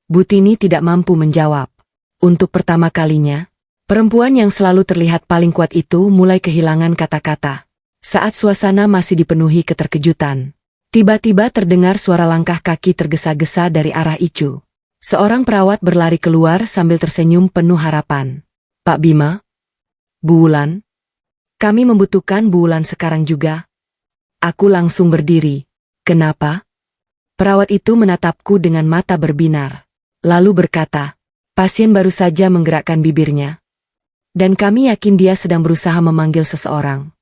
Butini tidak mampu menjawab. Untuk pertama kalinya, perempuan yang selalu terlihat paling kuat itu mulai kehilangan kata-kata. Saat suasana masih dipenuhi keterkejutan, tiba-tiba terdengar suara langkah kaki tergesa-gesa dari arah Icu. Seorang perawat berlari keluar sambil tersenyum penuh harapan. Pak Bima? Bu Wulan? Kami membutuhkan Bu Wulan sekarang juga. Aku langsung berdiri. Kenapa? Perawat itu menatapku dengan mata berbinar. Lalu berkata, pasien baru saja menggerakkan bibirnya. Dan kami yakin dia sedang berusaha memanggil seseorang.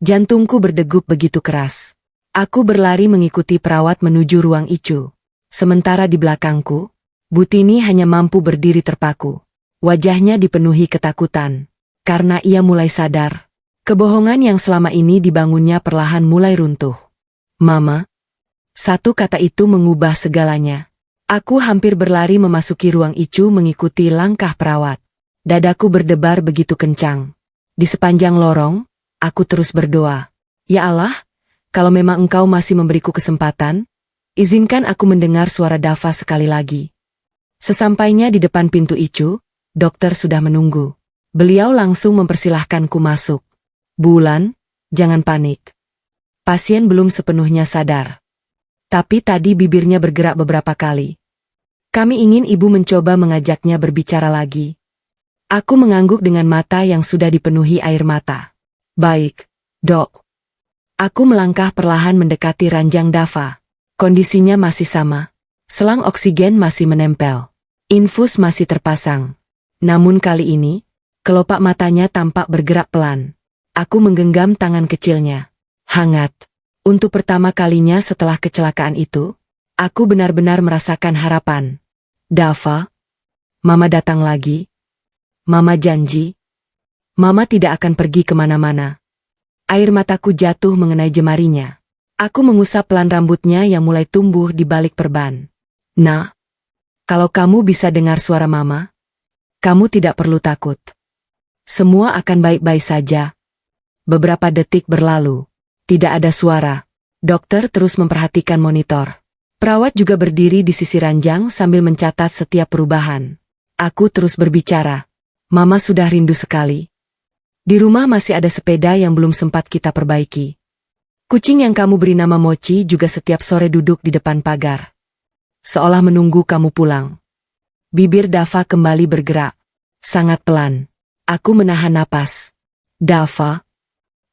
Jantungku berdegup begitu keras. Aku berlari mengikuti perawat menuju ruang Icu. Sementara di belakangku, Butini hanya mampu berdiri terpaku. Wajahnya dipenuhi ketakutan. Karena ia mulai sadar. Kebohongan yang selama ini dibangunnya perlahan mulai runtuh. Mama. Satu kata itu mengubah segalanya. Aku hampir berlari memasuki ruang Icu mengikuti langkah perawat. Dadaku berdebar begitu kencang. Di sepanjang lorong, aku terus berdoa. Ya Allah, kalau memang Engkau masih memberiku kesempatan, izinkan aku mendengar suara Dava sekali lagi. Sesampainya di depan pintu Icu, dokter sudah menunggu. Beliau langsung mempersilahkanku masuk. Bu Wulan, jangan panik. Pasien belum sepenuhnya sadar. Tapi tadi bibirnya bergerak beberapa kali. Kami ingin ibu mencoba mengajaknya berbicara lagi. Aku mengangguk dengan mata yang sudah dipenuhi air mata. Baik, dok. Aku melangkah perlahan mendekati ranjang Dava. Kondisinya masih sama. Selang oksigen masih menempel. Infus masih terpasang. Namun kali ini, kelopak matanya tampak bergerak pelan. Aku menggenggam tangan kecilnya. Hangat. Untuk pertama kalinya setelah kecelakaan itu, aku benar-benar merasakan harapan. Dava, Mama datang lagi. Mama janji. Mama tidak akan pergi kemana-mana. Air mataku jatuh mengenai jemarinya. Aku mengusap pelan rambutnya yang mulai tumbuh di balik perban. Nah, kalau kamu bisa dengar suara Mama, kamu tidak perlu takut. Semua akan baik-baik saja. Beberapa detik berlalu. Tidak ada suara. Dokter terus memperhatikan monitor. Perawat juga berdiri di sisi ranjang sambil mencatat setiap perubahan. Aku terus berbicara. Mama sudah rindu sekali. Di rumah masih ada sepeda yang belum sempat kita perbaiki. Kucing yang kamu beri nama Mochi juga setiap sore duduk di depan pagar. Seolah menunggu kamu pulang. Bibir Dava kembali bergerak. Sangat pelan. Aku menahan napas. Dava,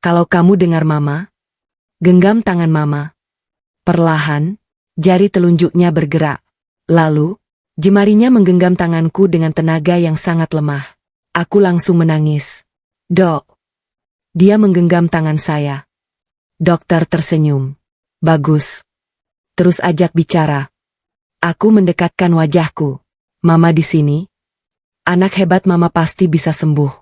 kalau kamu dengar Mama, genggam tangan Mama. Perlahan, jari telunjuknya bergerak. Lalu, jemarinya menggenggam tanganku dengan tenaga yang sangat lemah. Aku langsung menangis. Dok. Dia menggenggam tangan saya. Dokter tersenyum. Bagus. Terus ajak bicara. Aku mendekatkan wajahku. Mama di sini. Anak hebat Mama pasti bisa sembuh.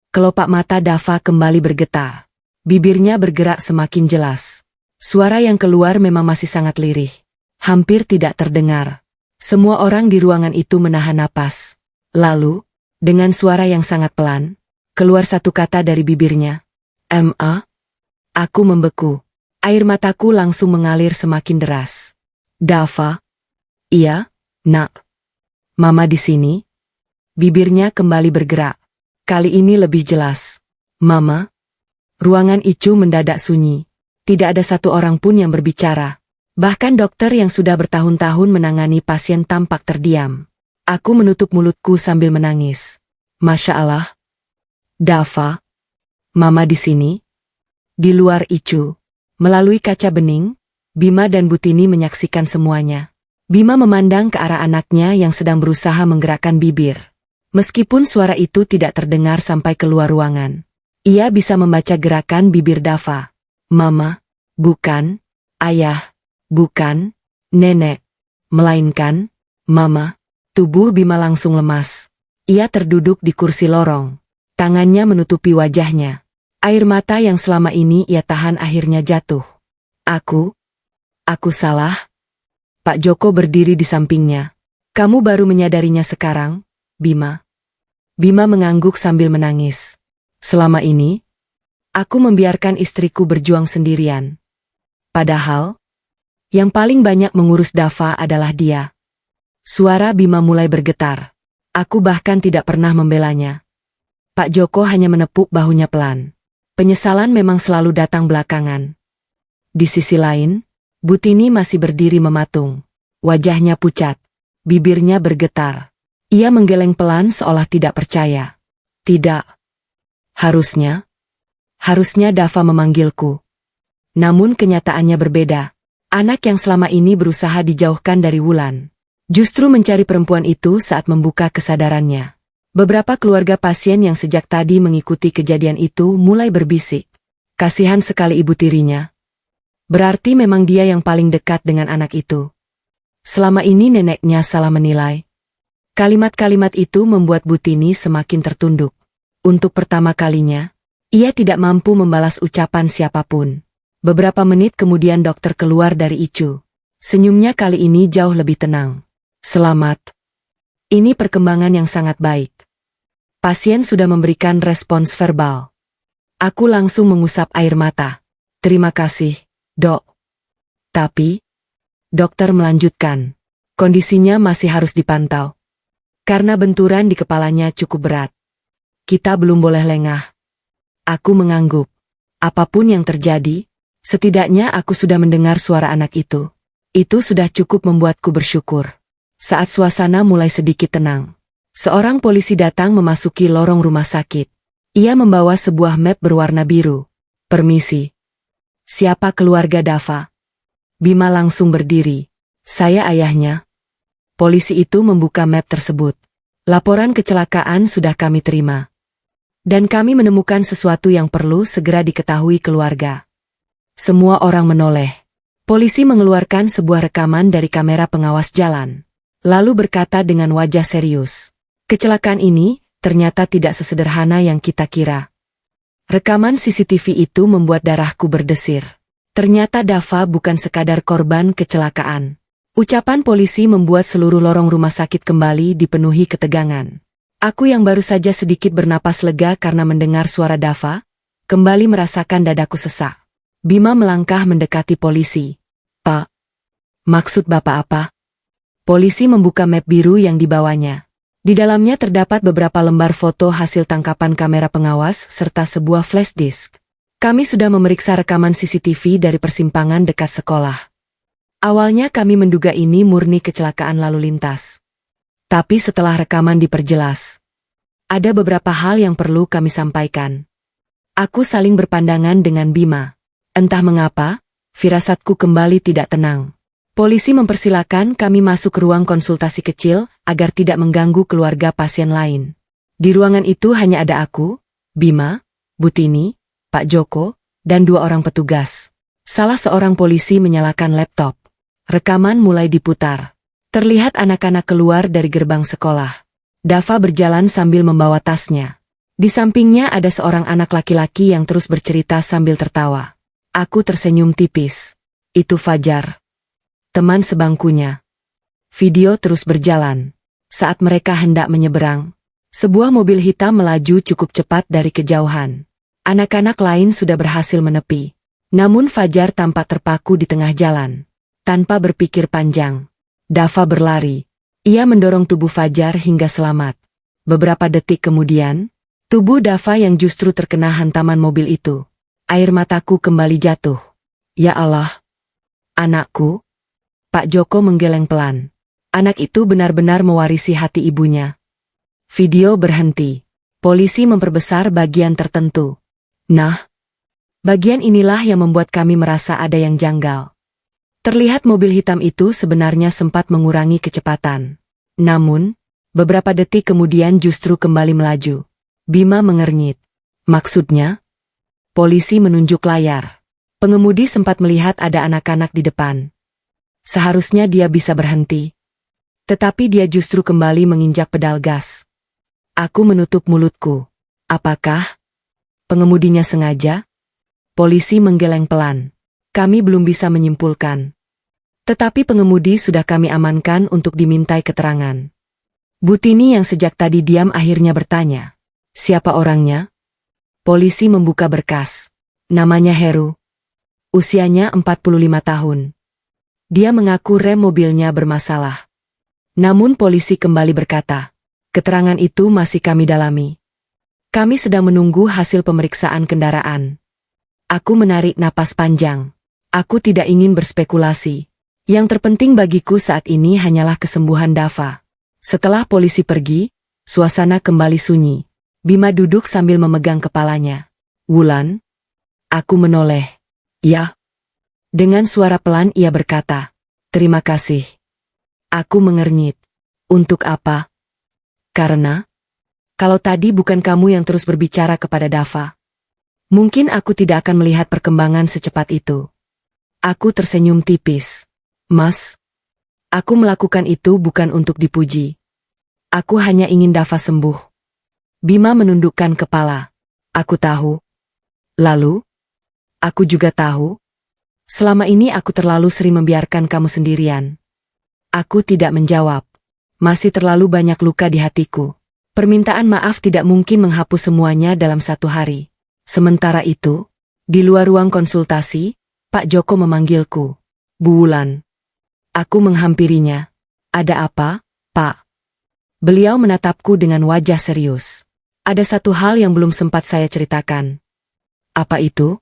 Kelopak mata Dava kembali bergetar. Bibirnya bergerak semakin jelas. Suara yang keluar memang masih sangat lirih. Hampir tidak terdengar. Semua orang di ruangan itu menahan napas. Lalu, dengan suara yang sangat pelan, keluar satu kata dari bibirnya. Ma? Aku membeku. Air mataku langsung mengalir semakin deras. Dava? Iya, nak. Mama di sini? Bibirnya kembali bergerak. Kali ini lebih jelas. Mama? Ruangan Icu mendadak sunyi. Tidak ada satu orang pun yang berbicara. Bahkan dokter yang sudah bertahun-tahun menangani pasien tampak terdiam. Aku menutup mulutku sambil menangis. Masya Allah. Dava? Mama di sini? Di luar Icu. Melalui kaca bening, Bima dan Butini menyaksikan semuanya. Bima memandang ke arah anaknya yang sedang berusaha menggerakkan bibir. Meskipun suara itu tidak terdengar sampai keluar ruangan, ia bisa membaca gerakan bibir Dava. Mama, bukan, ayah, bukan, nenek, melainkan, Mama. Tubuh Bima langsung lemas. Ia terduduk di kursi lorong. Tangannya menutupi wajahnya. Air mata yang selama ini ia tahan akhirnya jatuh. Aku salah? Pak Joko berdiri di sampingnya. Kamu baru menyadarinya sekarang, Bima? Bima mengangguk sambil menangis. Selama ini, aku membiarkan istriku berjuang sendirian. Padahal, Yang paling banyak mengurus Dava adalah dia. Suara Bima mulai bergetar. Aku bahkan tidak pernah membelanya. Pak Joko hanya menepuk bahunya pelan. Penyesalan memang selalu datang belakangan. Di sisi lain, Butini masih berdiri mematung. Wajahnya pucat. Bibirnya bergetar. Ia menggeleng pelan seolah tidak percaya. Tidak. Harusnya Dava memanggilku. Namun kenyataannya berbeda. Anak yang selama ini berusaha dijauhkan dari Wulan, justru mencari perempuan itu saat membuka kesadarannya. Beberapa keluarga pasien yang sejak tadi mengikuti kejadian itu mulai berbisik. Kasihan sekali ibu tirinya. Berarti memang dia yang paling dekat dengan anak itu. Selama ini neneknya salah menilai. Kalimat-kalimat itu membuat Butini semakin tertunduk. Untuk pertama kalinya, ia tidak mampu membalas ucapan siapapun. Beberapa menit kemudian dokter keluar dari ICU. Senyumnya kali ini jauh lebih tenang. Selamat. Ini perkembangan yang sangat baik. Pasien sudah memberikan respons verbal. Aku langsung mengusap air mata. Terima kasih, Dok. Tapi, dokter melanjutkan. Kondisinya masih harus dipantau. Karena benturan di kepalanya cukup berat. Kita belum boleh lengah. Aku mengangguk. Apapun yang terjadi, setidaknya aku sudah mendengar suara anak itu. Itu sudah cukup membuatku bersyukur. Saat suasana mulai sedikit tenang, seorang polisi datang memasuki lorong rumah sakit. Ia membawa sebuah map berwarna biru. Permisi. Siapa keluarga Dava? Bima langsung berdiri. Saya ayahnya. Polisi itu membuka map tersebut. Laporan kecelakaan sudah kami terima. Dan kami menemukan sesuatu yang perlu segera diketahui keluarga. Semua orang menoleh. Polisi mengeluarkan sebuah rekaman dari kamera pengawas jalan. Lalu berkata dengan wajah serius. Kecelakaan ini ternyata tidak sesederhana yang kita kira. Rekaman CCTV itu membuat darahku berdesir. Ternyata Dava bukan sekadar korban kecelakaan. Ucapan polisi membuat seluruh lorong rumah sakit kembali dipenuhi ketegangan. Aku yang baru saja sedikit bernapas lega karena mendengar suara Dava, kembali merasakan dadaku sesak. Bima melangkah mendekati polisi. Pak, maksud Bapak apa? Polisi membuka map biru yang dibawanya. Di dalamnya terdapat beberapa lembar foto hasil tangkapan kamera pengawas serta sebuah flash disk. Kami sudah memeriksa rekaman CCTV dari persimpangan dekat sekolah. Awalnya kami menduga ini murni kecelakaan lalu lintas. Tapi setelah rekaman diperjelas, ada beberapa hal yang perlu kami sampaikan. Aku saling berpandangan dengan Bima. Entah mengapa, firasatku kembali tidak tenang. Polisi mempersilakan kami masuk ke ruang konsultasi kecil agar tidak mengganggu keluarga pasien lain. Di ruangan itu hanya ada aku, Bima, Butini, Pak Joko, dan 2 orang petugas. Salah seorang polisi menyalakan laptop. Rekaman mulai diputar. Terlihat anak-anak keluar dari gerbang sekolah. Dava berjalan sambil membawa tasnya. Di sampingnya ada seorang anak laki-laki yang terus bercerita sambil tertawa. Aku tersenyum tipis. Itu Fajar. Teman sebangkunya. Video terus berjalan. Saat mereka hendak menyeberang, sebuah mobil hitam melaju cukup cepat dari kejauhan. Anak-anak lain sudah berhasil menepi. Namun Fajar tampak terpaku di tengah jalan. Tanpa berpikir panjang, Dava berlari. Ia mendorong tubuh Fajar hingga selamat. Beberapa detik kemudian, tubuh Dava yang justru terkena hantaman mobil itu. Air mataku kembali jatuh. Ya Allah. Anakku. Pak Joko menggeleng pelan. Anak itu benar-benar mewarisi hati ibunya. Video berhenti. Polisi memperbesar bagian tertentu. Nah, bagian inilah yang membuat kami merasa ada yang janggal. Terlihat mobil hitam itu sebenarnya sempat mengurangi kecepatan. Namun, beberapa detik kemudian justru kembali melaju. Bima mengernyit. Maksudnya? Polisi menunjuk layar. Pengemudi sempat melihat ada anak-anak di depan. Seharusnya dia bisa berhenti. Tetapi dia justru kembali menginjak pedal gas. Aku menutup mulutku. Apakah pengemudinya sengaja? Polisi menggeleng pelan. Kami belum bisa menyimpulkan. Tetapi pengemudi sudah kami amankan untuk dimintai keterangan. Butini yang sejak tadi diam akhirnya bertanya. Siapa orangnya? Polisi membuka berkas. Namanya Heru. Usianya 45 tahun. Dia mengaku rem mobilnya bermasalah. Namun polisi kembali berkata, keterangan itu masih kami dalami. Kami sedang menunggu hasil pemeriksaan kendaraan. Aku menarik napas panjang. Aku tidak ingin berspekulasi. Yang terpenting bagiku saat ini hanyalah kesembuhan Dava. Setelah polisi pergi, suasana kembali sunyi. Bima duduk sambil memegang kepalanya. Wulan? Aku menoleh. Ya. Dengan suara pelan ia berkata, terima kasih. Aku mengernyit. Untuk apa? Karena, kalau tadi bukan kamu yang terus berbicara kepada Dava, mungkin aku tidak akan melihat perkembangan secepat itu. Aku tersenyum tipis. Mas, aku melakukan itu bukan untuk dipuji. Aku hanya ingin Dava sembuh. Bima menundukkan kepala. Aku tahu. Lalu, aku juga tahu. Selama ini aku terlalu sering membiarkan kamu sendirian. Aku tidak menjawab. Masih terlalu banyak luka di hatiku. Permintaan maaf tidak mungkin menghapus semuanya dalam satu hari. Sementara itu, di luar ruang konsultasi, Pak Joko memanggilku. Bu Wulan. Aku menghampirinya. Ada apa, Pak? Beliau menatapku dengan wajah serius. Ada satu hal yang belum sempat saya ceritakan. Apa itu?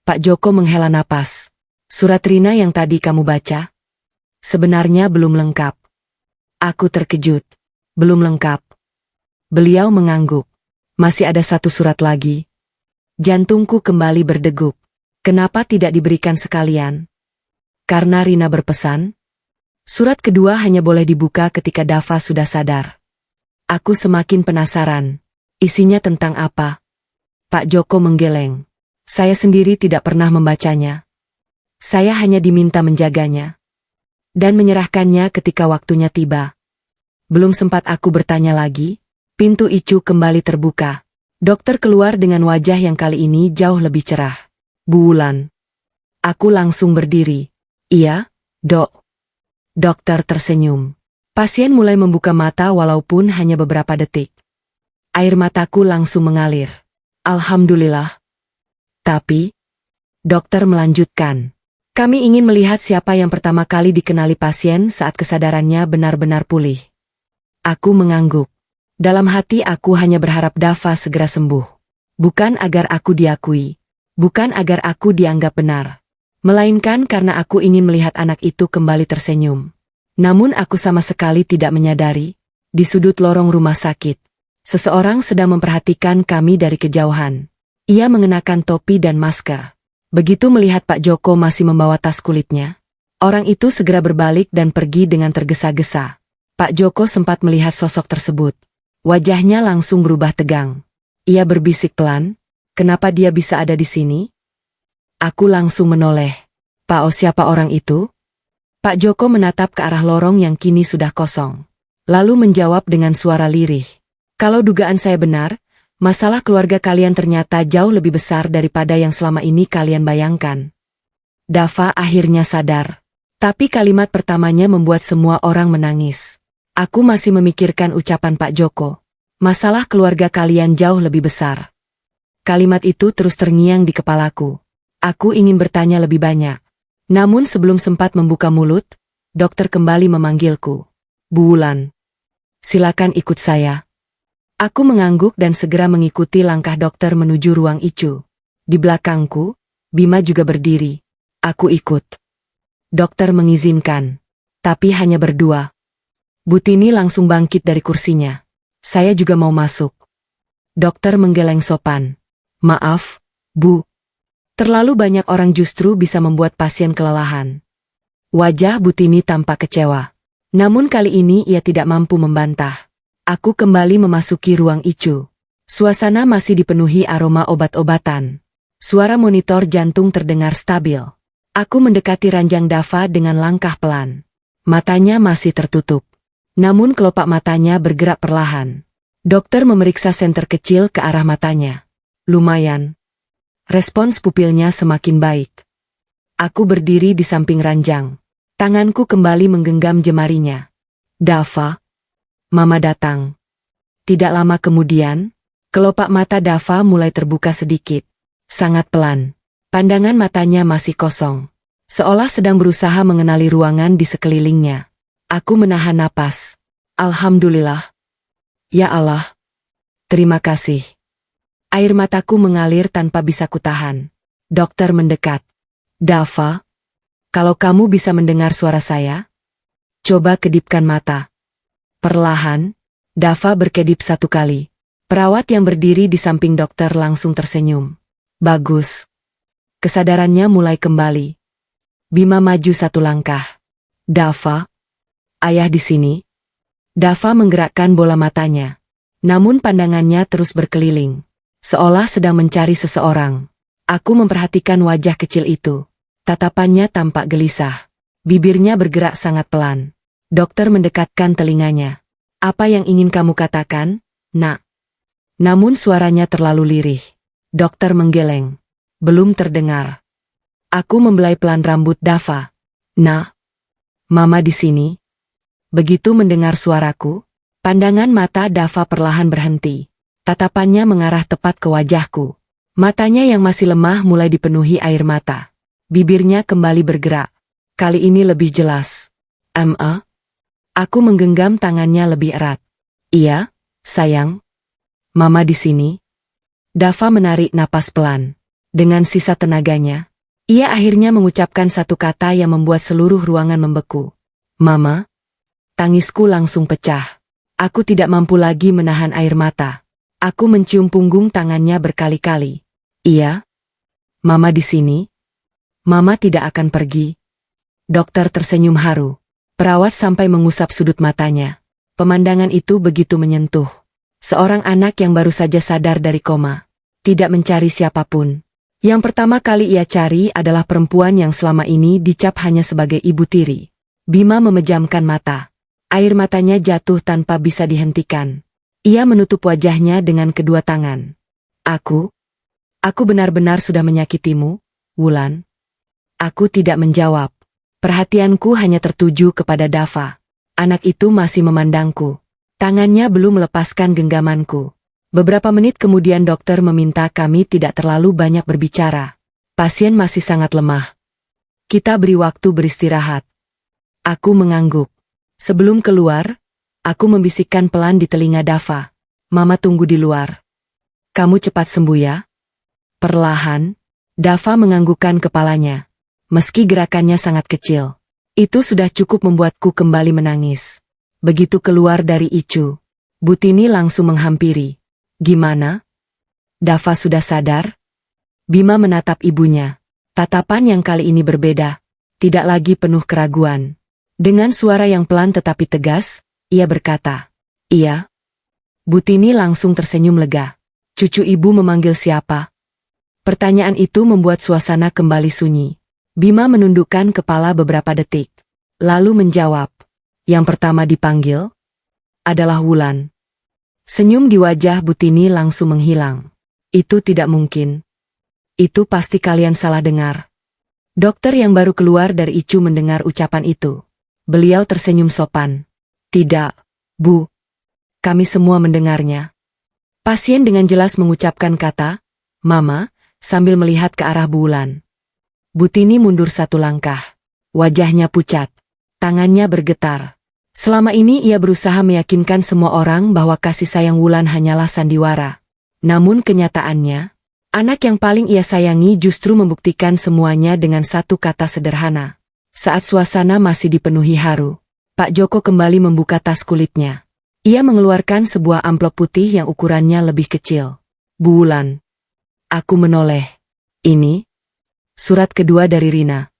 Pak Joko menghela napas. Surat Rina yang tadi kamu baca? Sebenarnya belum lengkap. Aku terkejut. Belum lengkap. Beliau mengangguk. Masih ada satu surat lagi. Jantungku kembali berdegup. Kenapa tidak diberikan sekalian? Karena Rina berpesan. Surat kedua hanya boleh dibuka ketika Dava sudah sadar. Aku semakin penasaran. Isinya tentang apa? Pak Joko menggeleng. Saya sendiri tidak pernah membacanya. Saya hanya diminta menjaganya. Dan menyerahkannya ketika waktunya tiba. Belum sempat aku bertanya lagi, pintu ICU kembali terbuka. Dokter keluar dengan wajah yang kali ini jauh lebih cerah. Bu Wulan. Aku langsung berdiri. Iya, Dok. Dokter tersenyum. Pasien mulai membuka mata walaupun hanya beberapa detik. Air mataku langsung mengalir. Alhamdulillah. Tapi, dokter melanjutkan. Kami ingin melihat siapa yang pertama kali dikenali pasien saat kesadarannya benar-benar pulih. Aku mengangguk. Dalam hati aku hanya berharap Dava segera sembuh. Bukan agar aku diakui. Bukan agar aku dianggap benar. Melainkan karena aku ingin melihat anak itu kembali tersenyum. Namun aku sama sekali tidak menyadari, di sudut lorong rumah sakit, seseorang sedang memperhatikan kami dari kejauhan. Ia mengenakan topi dan masker. Begitu melihat Pak Joko masih membawa tas kulitnya, orang itu segera berbalik dan pergi dengan tergesa-gesa. Pak Joko sempat melihat sosok tersebut. Wajahnya langsung berubah tegang. Ia berbisik pelan, kenapa dia bisa ada di sini? Aku langsung menoleh. Pak, siapa orang itu? Pak Joko menatap ke arah lorong yang kini sudah kosong. Lalu menjawab dengan suara lirih. Kalau dugaan saya benar, masalah keluarga kalian ternyata jauh lebih besar daripada yang selama ini kalian bayangkan. Dava akhirnya sadar. Tapi kalimat pertamanya membuat semua orang menangis. Aku masih memikirkan ucapan Pak Joko. Masalah keluarga kalian jauh lebih besar. Kalimat itu terus terngiang di kepalaku. Aku ingin bertanya lebih banyak. Namun sebelum sempat membuka mulut, dokter kembali memanggilku. Bu Wulan. Silakan ikut saya. Aku mengangguk dan segera mengikuti langkah dokter menuju ruang ICU. Di belakangku, Bima juga berdiri. Aku ikut. Dokter mengizinkan. Tapi hanya berdua. Butini langsung bangkit dari kursinya. Saya juga mau masuk. Dokter menggeleng sopan. Maaf, Bu. Terlalu banyak orang justru bisa membuat pasien kelelahan. Wajah Butini tampak kecewa. Namun kali ini ia tidak mampu membantah. Aku kembali memasuki ruang ICU. Suasana masih dipenuhi aroma obat-obatan. Suara monitor jantung terdengar stabil. Aku mendekati ranjang Dava dengan langkah pelan. Matanya masih tertutup. Namun kelopak matanya bergerak perlahan. Dokter memeriksa senter kecil ke arah matanya. Lumayan. Respons pupilnya semakin baik. Aku berdiri di samping ranjang. Tanganku kembali menggenggam jemarinya. Dava. Mama datang. Tidak lama kemudian, kelopak mata Dava mulai terbuka sedikit. Sangat pelan. Pandangan matanya masih kosong. seolah sedang berusaha mengenali ruangan di sekelilingnya. Aku menahan napas. Alhamdulillah. Ya Allah. Terima kasih. Air mataku mengalir tanpa bisa kutahan. Dokter mendekat. Dava, kalau kamu bisa mendengar suara saya, coba kedipkan mata. Perlahan, Dava berkedip 1 kali. Perawat yang berdiri di samping dokter langsung tersenyum. Bagus. Kesadarannya mulai kembali. Bima maju 1 langkah. Dava, ayah di sini. Dava menggerakkan bola matanya. Namun pandangannya terus berkeliling. Seolah sedang mencari seseorang. Aku memperhatikan wajah kecil itu. Tatapannya tampak gelisah. Bibirnya bergerak sangat pelan. Dokter mendekatkan telinganya. Apa yang ingin kamu katakan, Nak? Namun suaranya terlalu lirih. Dokter menggeleng. Belum terdengar. Aku membelai pelan rambut Dava. Nak, Mama di sini. Begitu mendengar suaraku, pandangan mata Dava perlahan berhenti. Tatapannya mengarah tepat ke wajahku. Matanya yang masih lemah mulai dipenuhi air mata. Bibirnya kembali bergerak. Kali ini lebih jelas. Aku menggenggam tangannya lebih erat. Iya, sayang. Mama di sini. Dava menarik napas pelan. Dengan sisa tenaganya, ia akhirnya mengucapkan 1 kata yang membuat seluruh ruangan membeku. Mama. Tangisku langsung pecah. Aku tidak mampu lagi menahan air mata. Aku mencium punggung tangannya berkali-kali. Iya. Mama di sini. Mama tidak akan pergi. Dokter tersenyum haru. Perawat sampai mengusap sudut matanya. Pemandangan itu begitu menyentuh. Seorang anak yang baru saja sadar dari koma. Tidak mencari siapapun. Yang pertama kali ia cari adalah perempuan yang selama ini dicap hanya sebagai ibu tiri. Bima memejamkan mata. Air matanya jatuh tanpa bisa dihentikan. Ia menutup wajahnya dengan kedua tangan. Aku benar-benar sudah menyakitimu, Wulan. Aku tidak menjawab. Perhatianku hanya tertuju kepada Dava. Anak itu masih memandangku. Tangannya belum melepaskan genggamanku. Beberapa menit kemudian dokter meminta kami tidak terlalu banyak berbicara. Pasien masih sangat lemah. Kita beri waktu beristirahat. Aku mengangguk. Sebelum keluar, aku membisikkan pelan di telinga Dava. Mama tunggu di luar. Kamu cepat sembuh ya. Perlahan, Dava menganggukkan kepalanya. Meski gerakannya sangat kecil, itu sudah cukup membuatku kembali menangis. Begitu keluar dari ICU, Butini langsung menghampiri. Gimana? Dava sudah sadar? Bima menatap ibunya. Tatapan yang kali ini berbeda. Tidak lagi penuh keraguan. Dengan suara yang pelan tetapi tegas, ia berkata, Iya. Butini langsung tersenyum lega. Cucu ibu memanggil siapa? Pertanyaan itu membuat suasana kembali sunyi. Bima menundukkan kepala beberapa detik. Lalu menjawab, yang pertama dipanggil adalah Wulan. Senyum di wajah Butini langsung menghilang. Itu tidak mungkin. Itu pasti kalian salah dengar. Dokter yang baru keluar dari ICU mendengar ucapan itu. Beliau tersenyum sopan. Tidak, Bu. Kami semua mendengarnya. Pasien dengan jelas mengucapkan kata, Mama, sambil melihat ke arah Bu Wulan. Butini mundur 1 langkah. Wajahnya pucat. Tangannya bergetar. Selama ini ia berusaha meyakinkan semua orang bahwa kasih sayang Wulan hanyalah sandiwara. Namun kenyataannya, anak yang paling ia sayangi justru membuktikan semuanya dengan 1 kata sederhana. Saat suasana masih dipenuhi haru, Pak Joko kembali membuka tas kulitnya. Ia mengeluarkan sebuah amplop putih yang ukurannya lebih kecil. Bu Wulan. Aku menoleh. Ini surat kedua dari Rina.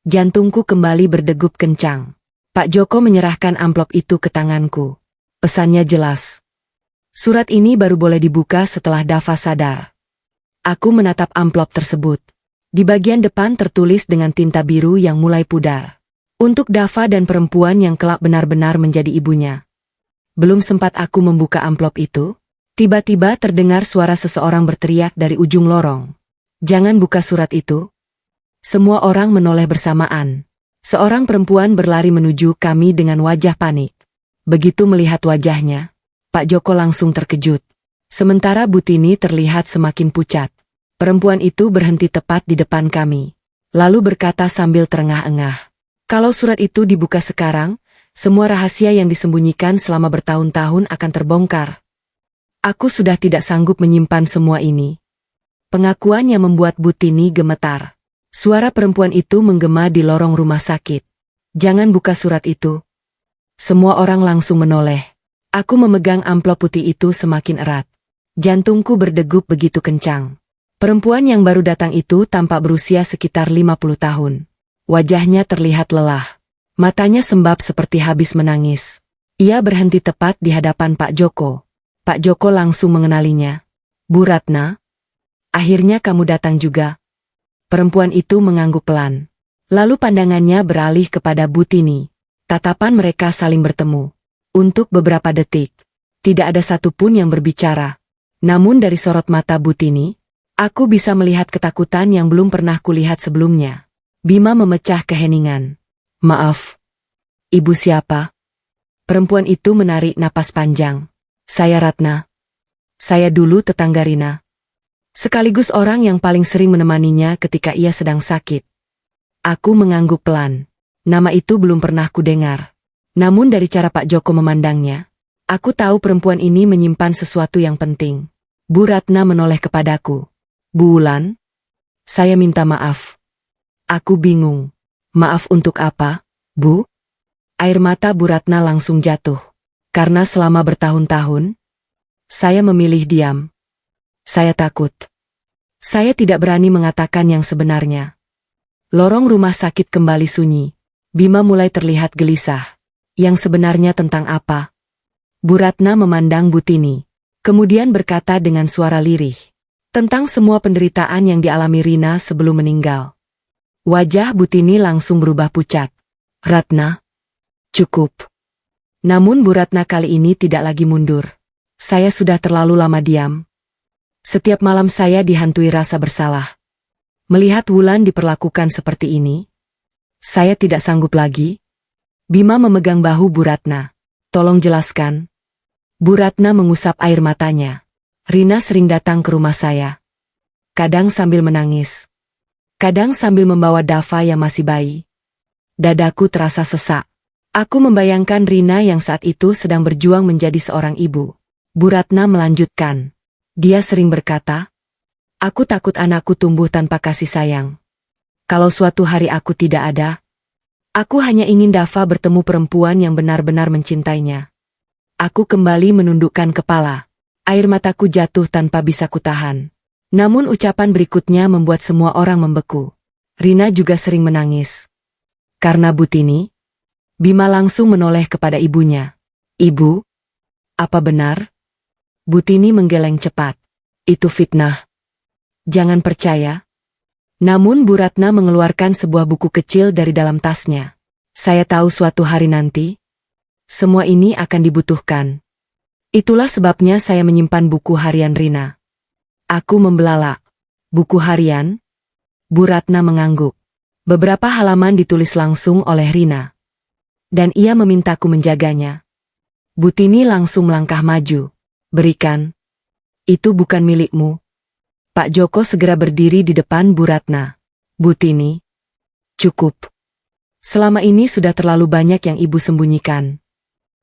Jantungku kembali berdegup kencang. Pak Joko menyerahkan amplop itu ke tanganku. Pesannya jelas. Surat ini baru boleh dibuka setelah Dava sadar. Aku menatap amplop tersebut. Di bagian depan tertulis dengan tinta biru yang mulai pudar. Untuk Dava dan perempuan yang kelak benar-benar menjadi ibunya. Belum sempat aku membuka amplop itu, tiba-tiba terdengar suara seseorang berteriak dari ujung lorong. Jangan buka surat itu. Semua orang menoleh bersamaan. Seorang perempuan berlari menuju kami dengan wajah panik. Begitu melihat wajahnya, Pak Joko langsung terkejut. Sementara Butini terlihat semakin pucat. Perempuan itu berhenti tepat di depan kami. Lalu berkata sambil terengah-engah. Kalau surat itu dibuka sekarang, semua rahasia yang disembunyikan selama bertahun-tahun akan terbongkar. Aku sudah tidak sanggup menyimpan semua ini. Pengakuan yang membuat Butini gemetar. Suara perempuan itu menggema di lorong rumah sakit. Jangan buka surat itu. Semua orang langsung menoleh. Aku memegang amplop putih itu semakin erat. Jantungku berdegup begitu kencang. Perempuan yang baru datang itu tampak berusia sekitar 50 tahun. Wajahnya terlihat lelah. Matanya sembab seperti habis menangis. Ia berhenti tepat di hadapan Pak Joko. Pak Joko langsung mengenalinya. Bu Ratna, akhirnya kamu datang juga. Perempuan itu mengangguk pelan. Lalu pandangannya beralih kepada Butini. Tatapan mereka saling bertemu. Untuk beberapa detik, tidak ada satupun yang berbicara. Namun dari sorot mata Butini, aku bisa melihat ketakutan yang belum pernah kulihat sebelumnya. Bima memecah keheningan. Maaf. Ibu siapa? Perempuan itu menarik napas panjang. Saya Ratna. Saya dulu tetangga Rina. Sekaligus orang yang paling sering menemaninya ketika ia sedang sakit. Aku mengangguk pelan. Nama itu belum pernah kudengar. Namun dari cara Pak Joko memandangnya, aku tahu perempuan ini menyimpan sesuatu yang penting. Bu Ratna menoleh kepadaku. Bu Wulan? Saya minta maaf. Aku bingung. Maaf untuk apa, Bu? Air mata Bu Ratna langsung jatuh. Karena selama bertahun-tahun, saya memilih diam. Saya takut. Saya tidak berani mengatakan yang sebenarnya. Lorong rumah sakit kembali sunyi. Bima mulai terlihat gelisah. Yang sebenarnya tentang apa? Bu Ratna memandang Butini. Kemudian berkata dengan suara lirih. Tentang semua penderitaan yang dialami Rina sebelum meninggal. Wajah Butini langsung berubah pucat. Ratna, cukup. Namun Bu Ratna kali ini tidak lagi mundur. Saya sudah terlalu lama diam. Setiap malam saya dihantui rasa bersalah. Melihat Wulan diperlakukan seperti ini, saya tidak sanggup lagi. Bima memegang bahu Bu Ratna. Tolong jelaskan. Bu Ratna mengusap air matanya. Rina sering datang ke rumah saya. Kadang sambil menangis. Kadang sambil membawa Dava yang masih bayi. Dadaku terasa sesak. Aku membayangkan Rina yang saat itu sedang berjuang menjadi seorang ibu. Bu Ratna melanjutkan. Dia sering berkata, aku takut anakku tumbuh tanpa kasih sayang. Kalau suatu hari aku tidak ada, aku hanya ingin Dava bertemu perempuan yang benar-benar mencintainya. Aku kembali menundukkan kepala. Air mataku jatuh tanpa bisa kutahan. Namun ucapan berikutnya membuat semua orang membeku. Rina juga sering menangis. Karena Butini, Bima langsung menoleh kepada ibunya. Ibu, apa benar? Butini menggeleng cepat. Itu fitnah. Jangan percaya. Namun Bu Ratna mengeluarkan sebuah buku kecil dari dalam tasnya. Saya tahu suatu hari nanti, semua ini akan dibutuhkan. Itulah sebabnya saya menyimpan buku harian Rina. Aku membelalak. Buku harian? Bu Ratna mengangguk. Beberapa halaman ditulis langsung oleh Rina. Dan ia memintaku menjaganya. Butini langsung melangkah maju. Berikan. Itu bukan milikmu. Pak Joko segera berdiri di depan Bu Ratna. Butini. Cukup. Selama ini sudah terlalu banyak yang ibu sembunyikan.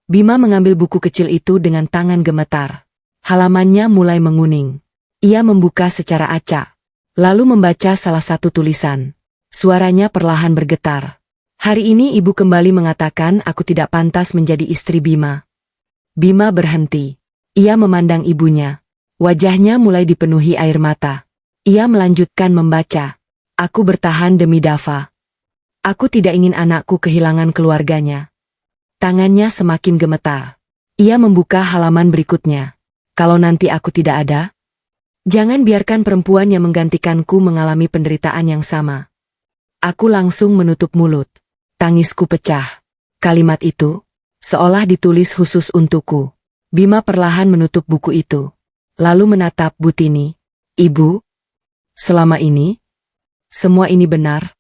Bima mengambil buku kecil itu dengan tangan gemetar. Halamannya mulai menguning. Ia membuka secara acak. Lalu membaca salah satu tulisan. Suaranya perlahan bergetar. Hari ini ibu kembali mengatakan aku tidak pantas menjadi istri Bima. Bima berhenti. Ia memandang ibunya. Wajahnya mulai dipenuhi air mata. Ia melanjutkan membaca. Aku bertahan demi Dava. Aku tidak ingin anakku kehilangan keluarganya. Tangannya semakin gemetar. Ia membuka halaman berikutnya. Kalau nanti aku tidak ada, jangan biarkan perempuan yang menggantikanku mengalami penderitaan yang sama. Aku langsung menutup mulut. Tangisku pecah. Kalimat itu, seolah ditulis khusus untukku. Bima perlahan menutup buku itu. Lalu menatap Butini. Ibu, selama ini, semua ini benar?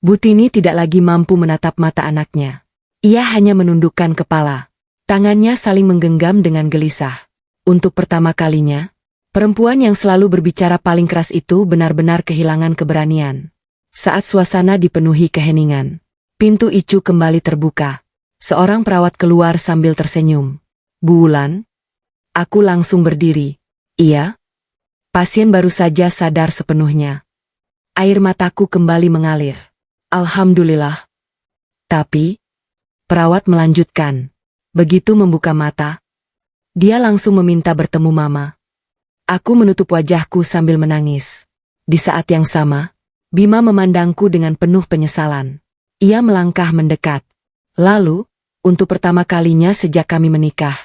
Butini tidak lagi mampu menatap mata anaknya. Ia hanya menundukkan kepala. Tangannya saling menggenggam dengan gelisah. Untuk pertama kalinya, perempuan yang selalu berbicara paling keras itu benar-benar kehilangan keberanian. Saat suasana dipenuhi keheningan, pintu Icu kembali terbuka. Seorang perawat keluar sambil tersenyum. Bu Wulan? Aku langsung berdiri. Iya? Pasien baru saja sadar sepenuhnya. Air mataku kembali mengalir. Alhamdulillah. Tapi, perawat melanjutkan. Begitu membuka mata, dia langsung meminta bertemu Mama. Aku menutup wajahku sambil menangis. Di saat yang sama, Bima memandangku dengan penuh penyesalan. Ia melangkah mendekat. Lalu, untuk pertama kalinya sejak kami menikah,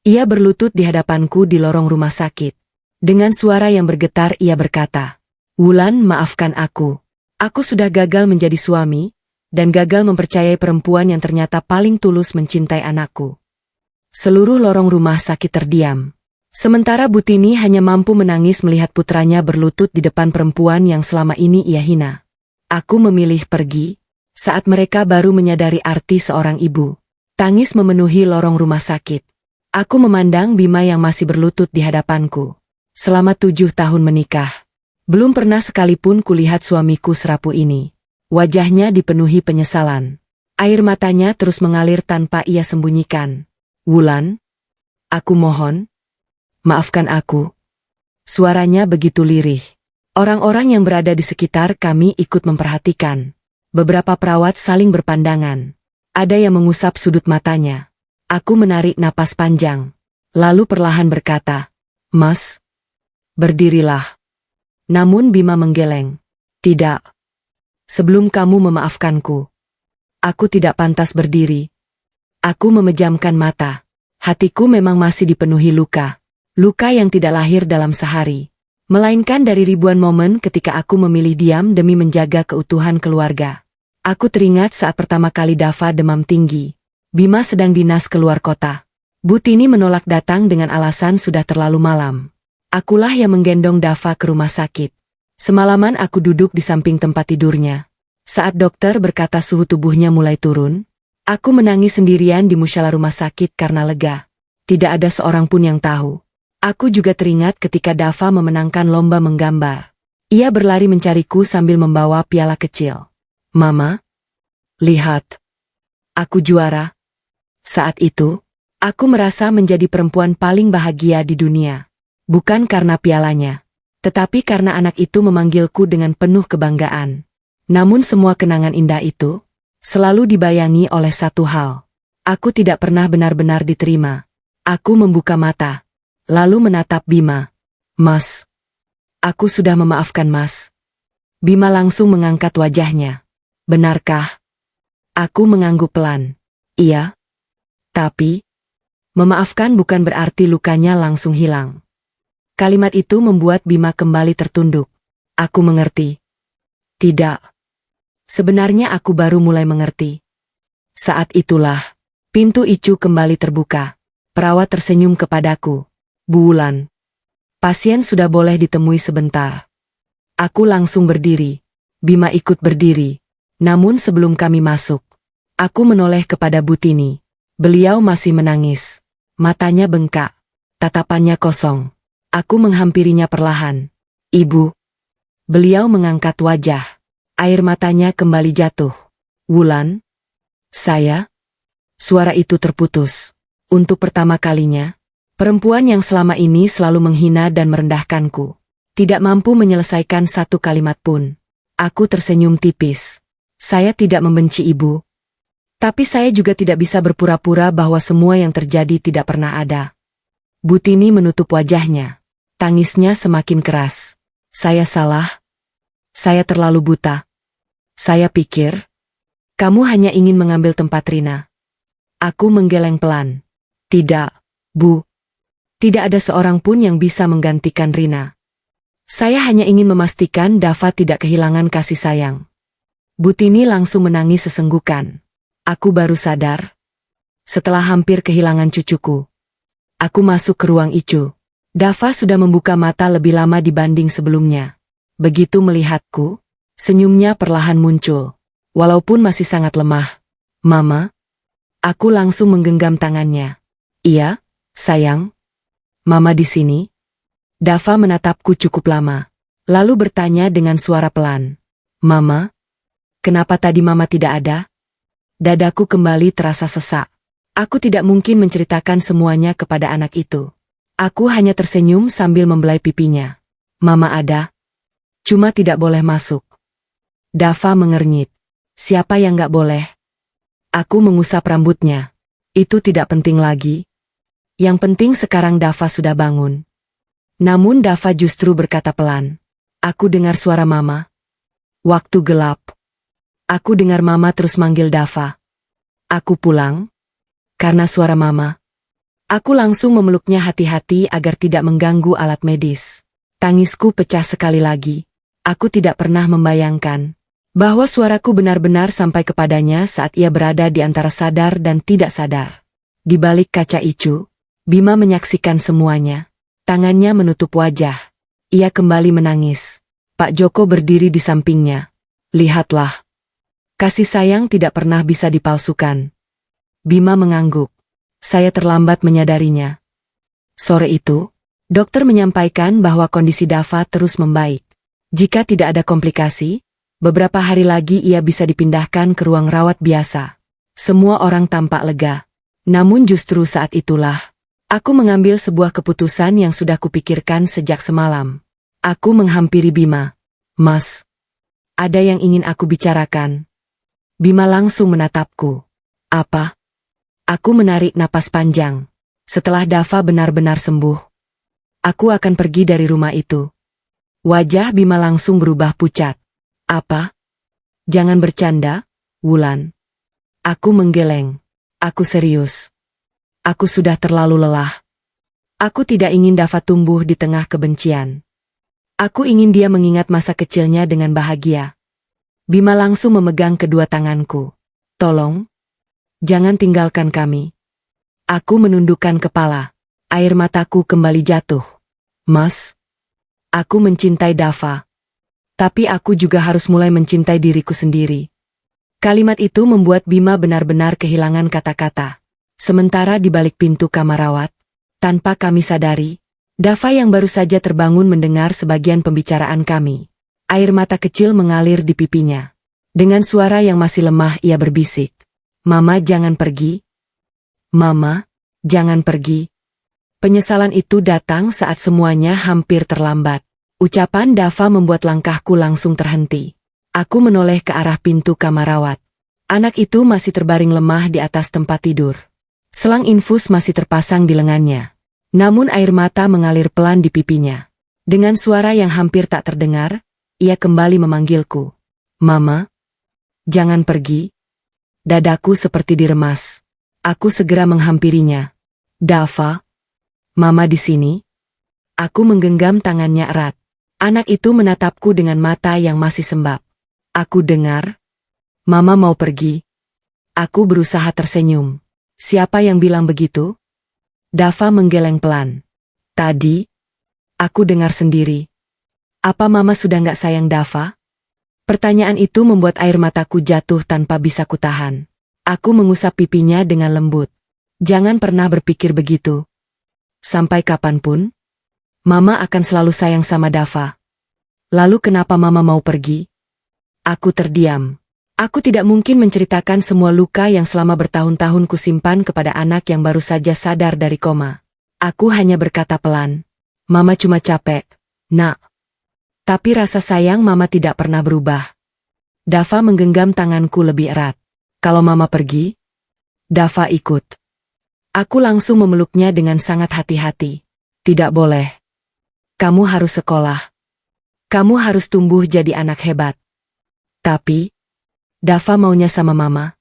ia berlutut di hadapanku di lorong rumah sakit. Dengan suara yang bergetar ia berkata, Wulan, maafkan aku. Aku sudah gagal menjadi suami, dan gagal mempercayai perempuan yang ternyata paling tulus mencintai anakku. Seluruh lorong rumah sakit terdiam. Sementara Butini hanya mampu menangis melihat putranya berlutut di depan perempuan yang selama ini ia hina. Aku memilih pergi, saat mereka baru menyadari arti seorang ibu. Tangis memenuhi lorong rumah sakit. Aku memandang Bima yang masih berlutut di hadapanku. Selama 7 tahun menikah, belum pernah sekalipun kulihat suamiku serapuh ini. Wajahnya dipenuhi penyesalan. Air matanya terus mengalir tanpa ia sembunyikan. Wulan, aku mohon, maafkan aku. Suaranya begitu lirih. Orang-orang yang berada di sekitar kami ikut memperhatikan. Beberapa perawat saling berpandangan. Ada yang mengusap sudut matanya. Aku menarik napas panjang. Lalu perlahan berkata, Mas, berdirilah. Namun Bima menggeleng. Tidak. Sebelum kamu memaafkanku, aku tidak pantas berdiri. Aku memejamkan mata. Hatiku memang masih dipenuhi luka. Luka yang tidak lahir dalam sehari, melainkan dari ribuan momen ketika aku memilih diam demi menjaga keutuhan keluarga. Aku teringat saat pertama kali Dava demam tinggi. Bima sedang dinas keluar kota. Butini menolak datang dengan alasan sudah terlalu malam. Akulah yang menggendong Dava ke rumah sakit. Semalaman aku duduk di samping tempat tidurnya. Saat dokter berkata suhu tubuhnya mulai turun, aku menangis sendirian di musyalah rumah sakit karena lega. Tidak ada seorang pun yang tahu. Aku juga teringat ketika Dava memenangkan lomba menggambar. Ia berlari mencariku sambil membawa piala kecil. Mama, lihat. Aku juara. Saat itu, aku merasa menjadi perempuan paling bahagia di dunia. Bukan karena pialanya, tetapi karena anak itu memanggilku dengan penuh kebanggaan. Namun semua kenangan indah itu selalu dibayangi oleh satu hal. Aku tidak pernah benar-benar diterima. Aku membuka mata, lalu menatap Bima. Mas, aku sudah memaafkan Mas. Bima langsung mengangkat wajahnya. Benarkah? Aku mengangguk pelan. Iya. Tapi, memaafkan bukan berarti lukanya langsung hilang. Kalimat itu membuat Bima kembali tertunduk. Aku mengerti. Tidak. Sebenarnya aku baru mulai mengerti. Saat itulah, pintu Icu kembali terbuka. Perawat tersenyum kepadaku. Bu Wulan, pasien sudah boleh ditemui sebentar. Aku langsung berdiri. Bima ikut berdiri. Namun sebelum kami masuk, aku menoleh kepada Butini. Beliau masih menangis. Matanya bengkak. Tatapannya kosong. Aku menghampirinya perlahan. Ibu. Beliau mengangkat wajah. Air matanya kembali jatuh. Wulan? Saya? Suara itu terputus. Untuk pertama kalinya, perempuan yang selama ini selalu menghina dan merendahkanku tidak mampu menyelesaikan satu kalimat pun. Aku tersenyum tipis. Saya tidak membenci ibu. Tapi saya juga tidak bisa berpura-pura bahwa semua yang terjadi tidak pernah ada. Butini menutup wajahnya. Tangisnya semakin keras. Saya salah. Saya terlalu buta. Saya pikir, kamu hanya ingin mengambil tempat Rina. Aku menggeleng pelan. Tidak, Bu. Tidak ada seorang pun yang bisa menggantikan Rina. Saya hanya ingin memastikan Dava tidak kehilangan kasih sayang. Butini langsung menangis sesenggukan. Aku baru sadar. Setelah hampir kehilangan cucuku. Aku masuk ke ruang Icu. Dava sudah membuka mata lebih lama dibanding sebelumnya. Begitu melihatku, senyumnya perlahan muncul. Walaupun masih sangat lemah. Mama? Aku langsung menggenggam tangannya. Iya, sayang. Mama di sini? Dava menatapku cukup lama. Lalu bertanya dengan suara pelan. Mama, Kenapa tadi mama tidak ada? Dadaku kembali terasa sesak. Aku tidak mungkin menceritakan semuanya kepada anak itu. Aku hanya tersenyum sambil membelai pipinya. Mama ada. Cuma tidak boleh masuk. Dava mengernyit. Siapa yang gak boleh? Aku mengusap rambutnya. Itu tidak penting lagi. Yang penting sekarang Dava sudah bangun. Namun Dava justru berkata pelan. Aku dengar suara mama. Waktu gelap. Aku dengar mama terus manggil Dava. Aku pulang. Karena suara mama. Aku langsung memeluknya hati-hati agar tidak mengganggu alat medis. Tangisku pecah sekali lagi. Aku tidak pernah membayangkan bahwa suaraku benar-benar sampai kepadanya saat ia berada di antara sadar dan tidak sadar. Di balik kaca icu, Bima menyaksikan semuanya. Tangannya menutup wajah. Ia kembali menangis. Pak Joko berdiri di sampingnya. Lihatlah. Kasih sayang tidak pernah bisa dipalsukan. Bima mengangguk. Saya terlambat menyadarinya. Sore itu, dokter menyampaikan bahwa kondisi Dava terus membaik. Jika tidak ada komplikasi, beberapa hari lagi ia bisa dipindahkan ke ruang rawat biasa. Semua orang tampak lega. Namun justru saat itulah, aku mengambil sebuah keputusan yang sudah kupikirkan sejak semalam. Aku menghampiri Bima. Mas, ada yang ingin aku bicarakan. Bima langsung menatapku. Apa? Aku menarik napas panjang. Setelah Dava benar-benar sembuh, aku akan pergi dari rumah itu. Wajah Bima langsung berubah pucat. Apa? Jangan bercanda, Wulan. Aku menggeleng. Aku serius. Aku sudah terlalu lelah. Aku tidak ingin Dava tumbuh di tengah kebencian. Aku ingin dia mengingat masa kecilnya dengan bahagia. Bima langsung memegang kedua tanganku. Tolong, jangan tinggalkan kami. Aku menundukkan kepala. Air mataku kembali jatuh. Mas, aku mencintai Dava. Tapi aku juga harus mulai mencintai diriku sendiri. Kalimat itu membuat Bima benar-benar kehilangan kata-kata. Sementara di balik pintu kamar rawat, tanpa kami sadari, Dava yang baru saja terbangun mendengar sebagian pembicaraan kami. Air mata kecil mengalir di pipinya. Dengan suara yang masih lemah ia berbisik. Mama jangan pergi. Mama, jangan pergi. Penyesalan itu datang saat semuanya hampir terlambat. Ucapan Dava membuat langkahku langsung terhenti. Aku menoleh ke arah pintu kamar rawat. Anak itu masih terbaring lemah di atas tempat tidur. Selang infus masih terpasang di lengannya. Namun air mata mengalir pelan di pipinya. Dengan suara yang hampir tak terdengar, ia kembali memanggilku. Mama, jangan pergi. Dadaku seperti diremas. Aku segera menghampirinya. Dava, Mama di sini. Aku menggenggam tangannya erat. Anak itu menatapku dengan mata yang masih sembab. Aku dengar. Mama mau pergi. Aku berusaha tersenyum. Siapa yang bilang begitu? Dava menggeleng pelan. Tadi, aku dengar sendiri. Apa Mama sudah gak sayang Dava? Pertanyaan itu membuat air mataku jatuh tanpa bisa kutahan. Aku mengusap pipinya dengan lembut. Jangan pernah berpikir begitu. Sampai kapanpun, Mama akan selalu sayang sama Dava. Lalu kenapa Mama mau pergi? Aku terdiam. Aku tidak mungkin menceritakan semua luka yang selama bertahun-tahun kusimpan kepada anak yang baru saja sadar dari koma. Aku hanya berkata pelan. Mama cuma capek, Nak. Tapi rasa sayang Mama tidak pernah berubah. Dava menggenggam tanganku lebih erat. Kalau Mama pergi, Dava ikut. Aku langsung memeluknya dengan sangat hati-hati. Tidak boleh. Kamu harus sekolah. Kamu harus tumbuh jadi anak hebat. Tapi, Dava maunya sama Mama.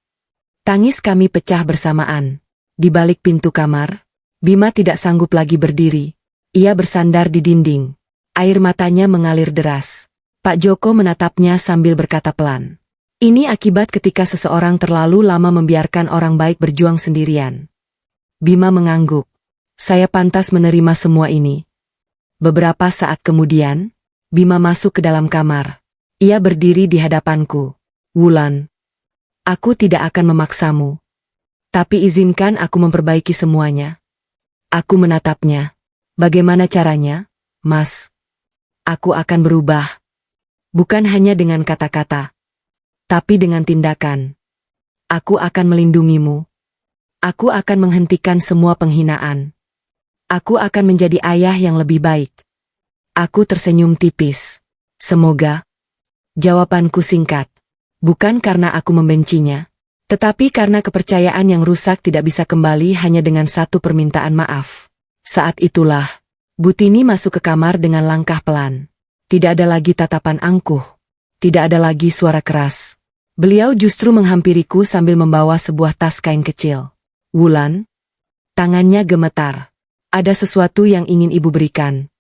Tangis kami pecah bersamaan. Di balik pintu kamar, Bima tidak sanggup lagi berdiri. Ia bersandar di dinding. Air matanya mengalir deras. Pak Joko menatapnya sambil berkata pelan. Ini akibat ketika seseorang terlalu lama membiarkan orang baik berjuang sendirian. Bima mengangguk. Saya pantas menerima semua ini. Beberapa saat kemudian, Bima masuk ke dalam kamar. Ia berdiri di hadapanku. Wulan, aku tidak akan memaksamu. Tapi izinkan aku memperbaiki semuanya. Aku menatapnya. Bagaimana caranya, Mas? Aku akan berubah. Bukan hanya dengan kata-kata. Tapi dengan tindakan. Aku akan melindungimu. Aku akan menghentikan semua penghinaan. Aku akan menjadi ayah yang lebih baik. Aku tersenyum tipis. Semoga. Jawabanku singkat. Bukan karena aku membencinya, tetapi karena kepercayaan yang rusak tidak bisa kembali hanya dengan satu permintaan maaf. Saat itulah, Butini masuk ke kamar dengan langkah pelan. Tidak ada lagi tatapan angkuh. Tidak ada lagi suara keras. Beliau justru menghampiriku sambil membawa sebuah tas kain kecil. Wulan? Tangannya gemetar. Ada sesuatu yang ingin ibu berikan.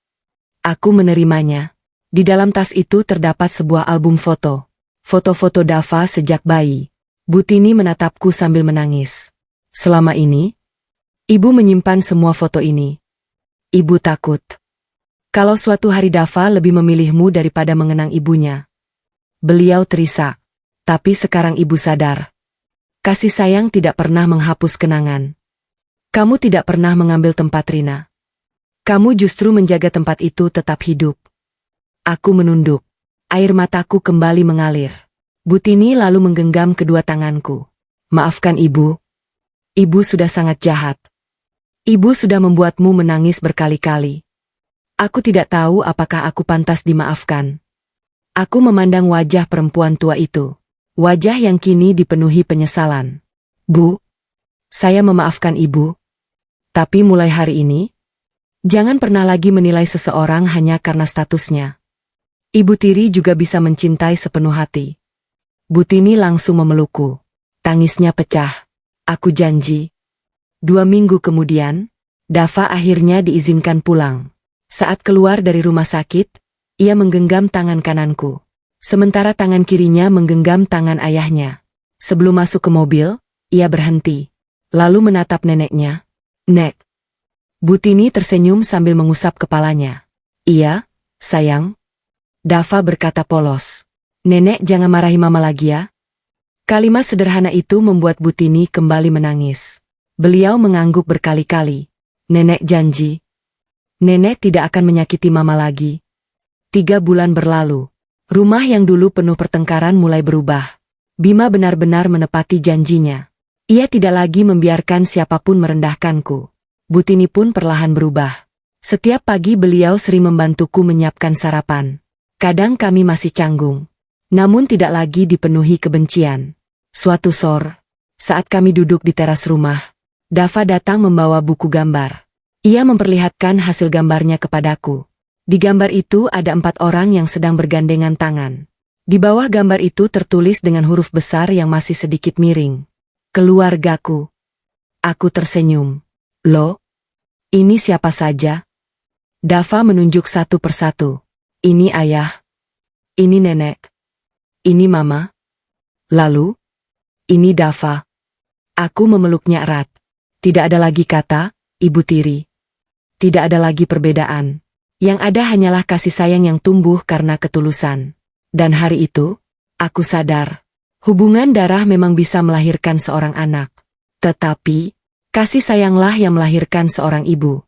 Aku menerimanya. Di dalam tas itu terdapat sebuah album foto. Foto-foto Dava sejak bayi. Butini menatapku sambil menangis. Selama ini, ibu menyimpan semua foto ini. Ibu takut. Kalau suatu hari Dava lebih memilihmu daripada mengenang ibunya. Beliau terisak. Tapi sekarang ibu sadar. Kasih sayang tidak pernah menghapus kenangan. Kamu tidak pernah mengambil tempat Rina. Kamu justru menjaga tempat itu tetap hidup. Aku menunduk. Air mataku kembali mengalir. Butini lalu menggenggam kedua tanganku. Maafkan ibu. Ibu sudah sangat jahat. Ibu sudah membuatmu menangis berkali-kali. Aku tidak tahu apakah aku pantas dimaafkan. Aku memandang wajah perempuan tua itu. Wajah yang kini dipenuhi penyesalan. Bu, saya memaafkan ibu. Tapi mulai hari ini, jangan pernah lagi menilai seseorang hanya karena statusnya. Ibu tiri juga bisa mencintai sepenuh hati. Butini langsung memelukku. Tangisnya pecah. Aku janji. 2 minggu kemudian, Dava akhirnya diizinkan pulang. Saat keluar dari rumah sakit, ia menggenggam tangan kananku. Sementara tangan kirinya menggenggam tangan ayahnya. Sebelum masuk ke mobil, ia berhenti. Lalu menatap neneknya. Nek. Butini tersenyum sambil mengusap kepalanya. Iya, sayang. Dava berkata polos. Nenek jangan marahi mama lagi ya. Kalimat sederhana itu membuat Butini kembali menangis. Beliau mengangguk berkali-kali. Nenek janji. Nenek tidak akan menyakiti mama lagi. 3 bulan berlalu. Rumah yang dulu penuh pertengkaran mulai berubah. Bima benar-benar menepati janjinya. Ia tidak lagi membiarkan siapapun merendahkanku. Butini pun perlahan berubah. Setiap pagi beliau sering membantuku menyiapkan sarapan. Kadang kami masih canggung. Namun tidak lagi dipenuhi kebencian. Suatu sore, saat kami duduk di teras rumah, Dava datang membawa buku gambar. Ia memperlihatkan hasil gambarnya kepadaku. Di gambar itu ada 4 orang yang sedang bergandengan tangan. Di bawah gambar itu tertulis dengan huruf besar yang masih sedikit miring. Keluargaku. Aku tersenyum. Loh? Ini siapa saja? Dava menunjuk satu persatu. Ini ayah. Ini nenek. Ini mama. Lalu, ini Dava. Aku memeluknya erat. Tidak ada lagi kata, ibu tiri. Tidak ada lagi perbedaan. Yang ada hanyalah kasih sayang yang tumbuh karena ketulusan. Dan hari itu, aku sadar. Hubungan darah memang bisa melahirkan seorang anak. Tetapi, kasih sayanglah yang melahirkan seorang ibu.